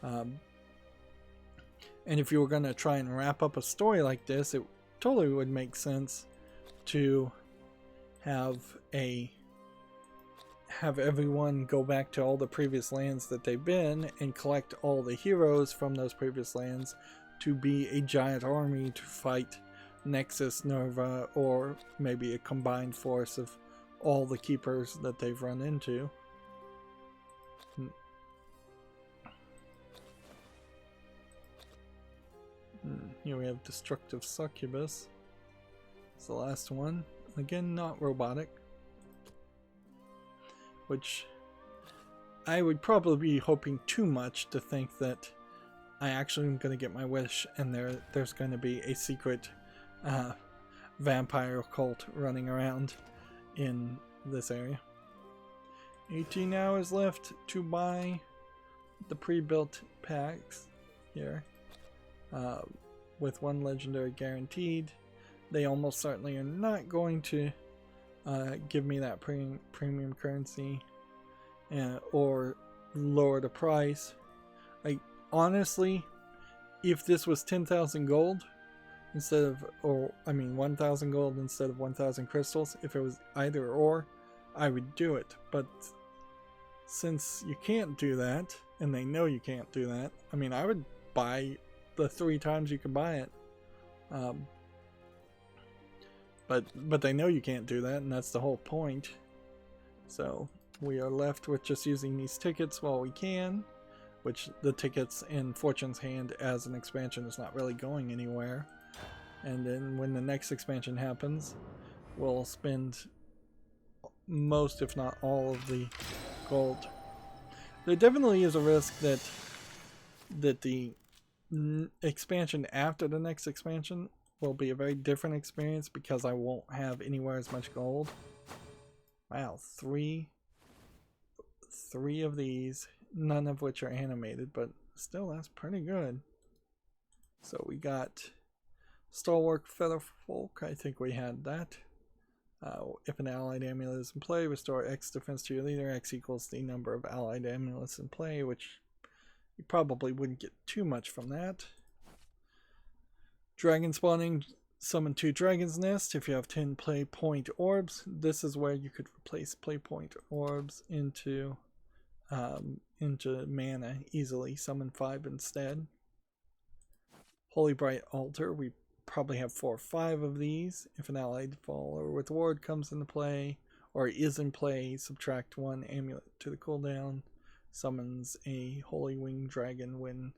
And if you were going to try and wrap up a story like this, it totally would make sense to have everyone go back to all the previous lands that they've been and collect all the heroes from those previous lands to be a giant army to fight Nexus, Nova, or maybe a combined force of all the keepers that they've run into. Here we have Destructive Succubus. It's the last one. Again, not robotic. Which I would probably be hoping too much to think that I actually am going to get my wish and there's going to be a secret vampire cult running around in this area. 18 hours left to buy the pre-built packs here, with one legendary guaranteed. They almost certainly are not going to give me that premium currency or lower the price. Like, honestly, if this was 10,000 gold instead of, 1,000 gold instead of 1,000 crystals, if it was either or, I would do it. But since you can't do that, and they know you can't do that, I mean, I would buy the 3 times you can buy it. But they know you can't do that, and that's the whole point. So we are left with just using these tickets while we can, which the tickets in Fortune's Hand as an expansion is not really going anywhere. And then when the next expansion happens, we'll spend most, if not all, of the gold. There definitely is a risk that the expansion after the next expansion will be a very different experience because I won't have anywhere as much gold. Wow, three of these, none of which are animated, but still that's pretty good. So we got Stalwart Featherfolk, I think we had that. If an allied amulet is in play, restore X defense to your leader. X equals the number of allied amulets in play, which you probably wouldn't get too much from that. Dragon spawning, summon 2 Dragon's Nest. If you have 10 play point orbs, this is where you could replace play point orbs into mana easily. Summon 5 instead. Holy Bright Altar, we probably have 4 or 5 of these. If an allied follower with ward comes into play or is in play, subtract 1 amulet to the cooldown. Summons a Holy Winged Dragon when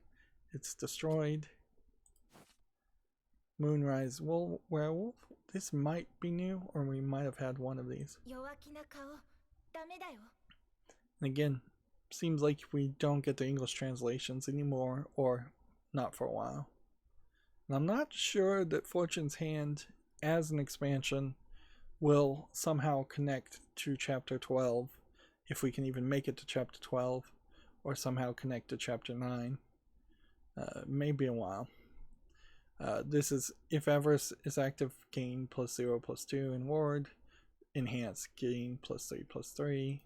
it's destroyed. Moonrise Werewolf. This might be new, or we might have had one of these. And again, seems like we don't get the English translations anymore, or not for a while. And I'm not sure that Fortune's Hand as an expansion will somehow connect to Chapter 12, if we can even make it to Chapter 12, or somehow connect to Chapter 9. Maybe a while. This is, if Everest is active, gain +0/+2 in ward. Enhance, gain +3/+3.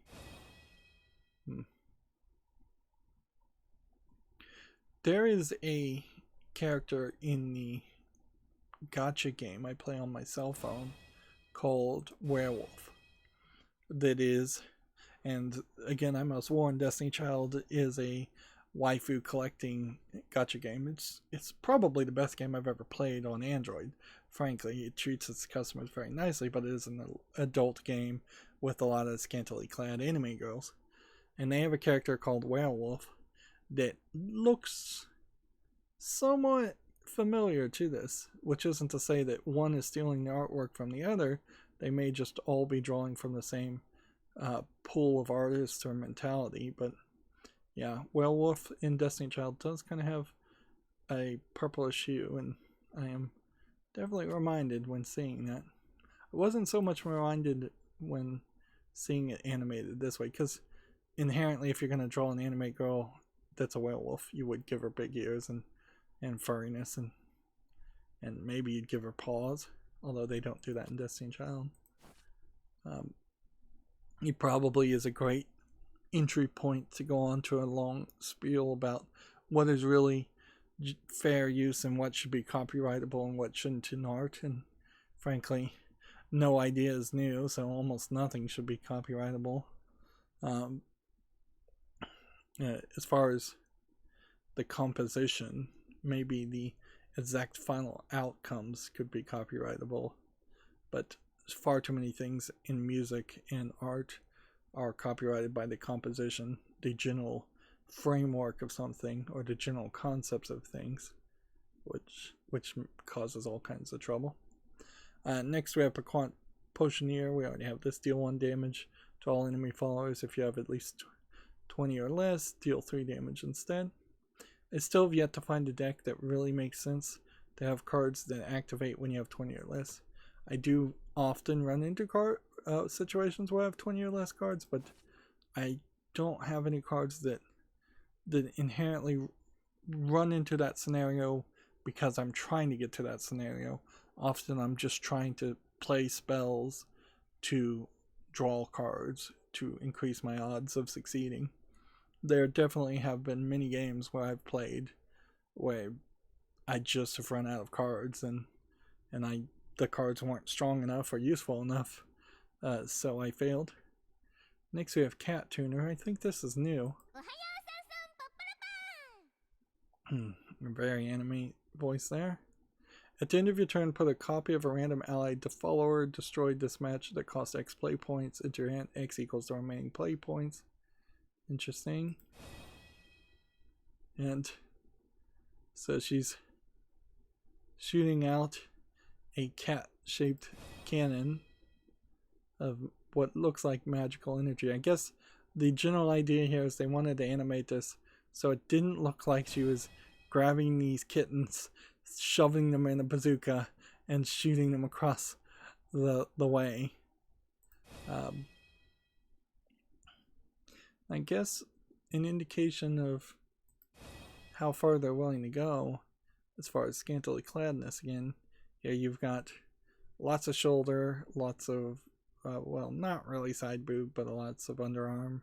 There is a character in the gacha game I play on my cell phone called Werewolf. That is, and again, I must warn, Destiny Child is a waifu collecting gacha game. It's probably the best game I've ever played on Android. Frankly, it treats its customers very nicely, but it is an adult game with a lot of scantily clad anime girls. And they have a character called Werewolf that looks somewhat familiar to this, which isn't to say that one is stealing the artwork from the other. They may just all be drawing from the same pool of artists or mentality. But yeah, Werewolf in Destiny Child does kind of have a purplish hue, and I am definitely reminded when seeing that. I wasn't so much reminded when seeing it animated this way, because inherently if you're going to draw an anime girl that's a werewolf, you would give her big ears and furriness, and maybe you'd give her paws, although they don't do that in Destiny Child. It probably is a great entry point to go on to a long spiel about what is really fair use and what should be copyrightable and what shouldn't in art, and frankly no idea is new, so almost nothing should be copyrightable. As far as the composition, maybe the exact final outcomes could be copyrightable, but far too many things in music and art are copyrighted by the composition, the general framework of something, or the general concepts of things, which causes all kinds of trouble. Next we have Piquant Potioneer. We already have this. Deal 1 damage to all enemy followers. If you have at least 20 or less, deal 3 damage instead. I still have yet to find a deck that really makes sense to have cards that activate when you have 20 or less. I do often run into situations where I have 20 or less cards, but I don't have any cards that inherently run into that scenario because I'm trying to get to that scenario. Often I'm just trying to play spells to draw cards to increase my odds of succeeding. There definitely have been many games where I've played where I just have run out of cards, and the cards weren't strong enough or useful enough, so I failed. Next we have Cat Tuner. I think this is new. Very anime voice there. At the end of your turn, put a copy of a random allied follower destroyed this match that costs X play points into your hand. X equals the remaining play points. Interesting. And so she's shooting out a cat-shaped cannon of what looks like magical energy. I guess the general idea here is they wanted to animate this so it didn't look like she was grabbing these kittens, shoving them in a bazooka, and shooting them across the way. I guess an indication of how far they're willing to go as far as scantily cladness. Again, here you've got lots of shoulder, lots of well, not really side boob, but lots of underarm,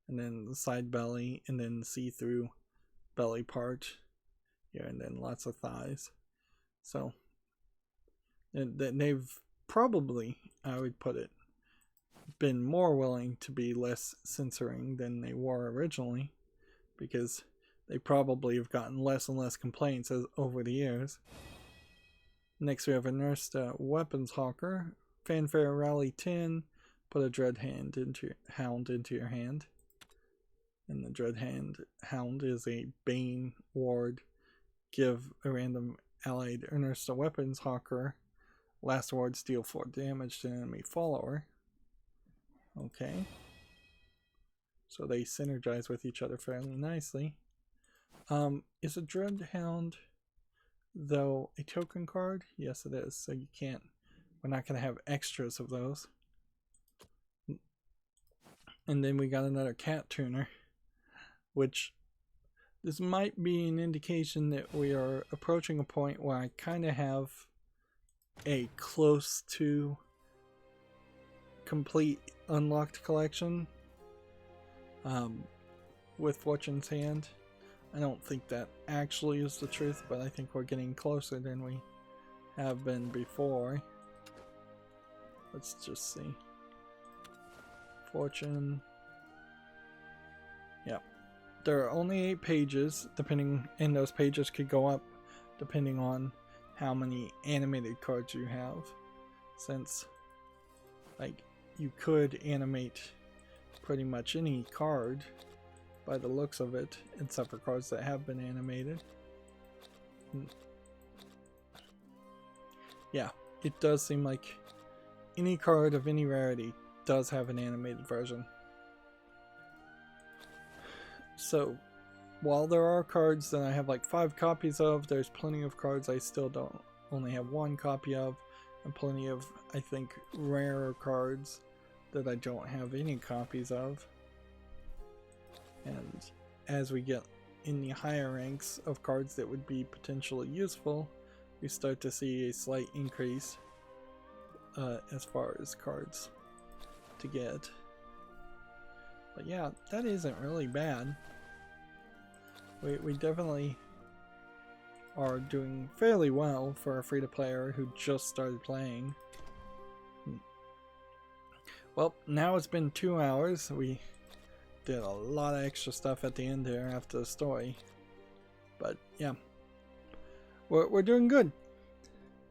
and then the side belly, and then see-through belly part here, and then lots of thighs. So they've probably, I would put it, been more willing to be less censoring than they were originally, because they probably have gotten less and less complaints over the years. Next we have a nursed weapons hawker. Fanfare Rally 10. Put a Dread Hound into your hand. And the Dread Hound is a Bane ward. Give a random allied nursed weapons hawker last wards deal 4 damage to an enemy follower. Okay. So they synergize with each other fairly nicely. Is a Dread Hound, though, a token card? Yes, it is. So you can't. We're not going to have extras of those. And then we got another Cat Tuner, which this might be an indication that we are approaching a point where I kind of have a close to complete unlocked collection with Fortune's Hand. I don't think that actually is the truth, but I think we're getting closer than we have been before. Let's just see. Fortune. Yeah. There are only 8 pages, and those pages could go up depending on how many animated cards you have. Since, like, you could animate pretty much any card by the looks of it, except for cards that have been animated. yeah, it does seem like any card of any rarity does have an animated version. So, while there are cards that I have like 5 copies of, there's plenty of cards I still don't only have 1 copy of, and plenty of, I think, rarer cards that I don't have any copies of. And as we get in the higher ranks of cards that would be potentially useful, we start to see a slight increase as far as cards to get. But yeah, that isn't really bad. We definitely are doing fairly well for a free-to-player who just started playing. Well, now it's been 2 hours. We did a lot of extra stuff at the end there after the story. But yeah, we're doing good.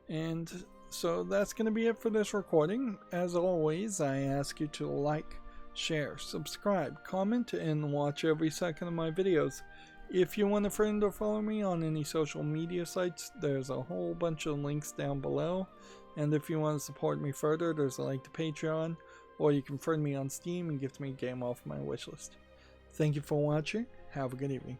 And so that's going to be it for this recording. As always, I ask you to like, share, subscribe, comment, and watch every second of my videos. If you want a friend or follow me on any social media sites, there's a whole bunch of links down below. And if you want to support me further, there's a link to Patreon, or you can friend me on Steam and gift me a game off my wishlist. Thank you for watching. Have a good evening.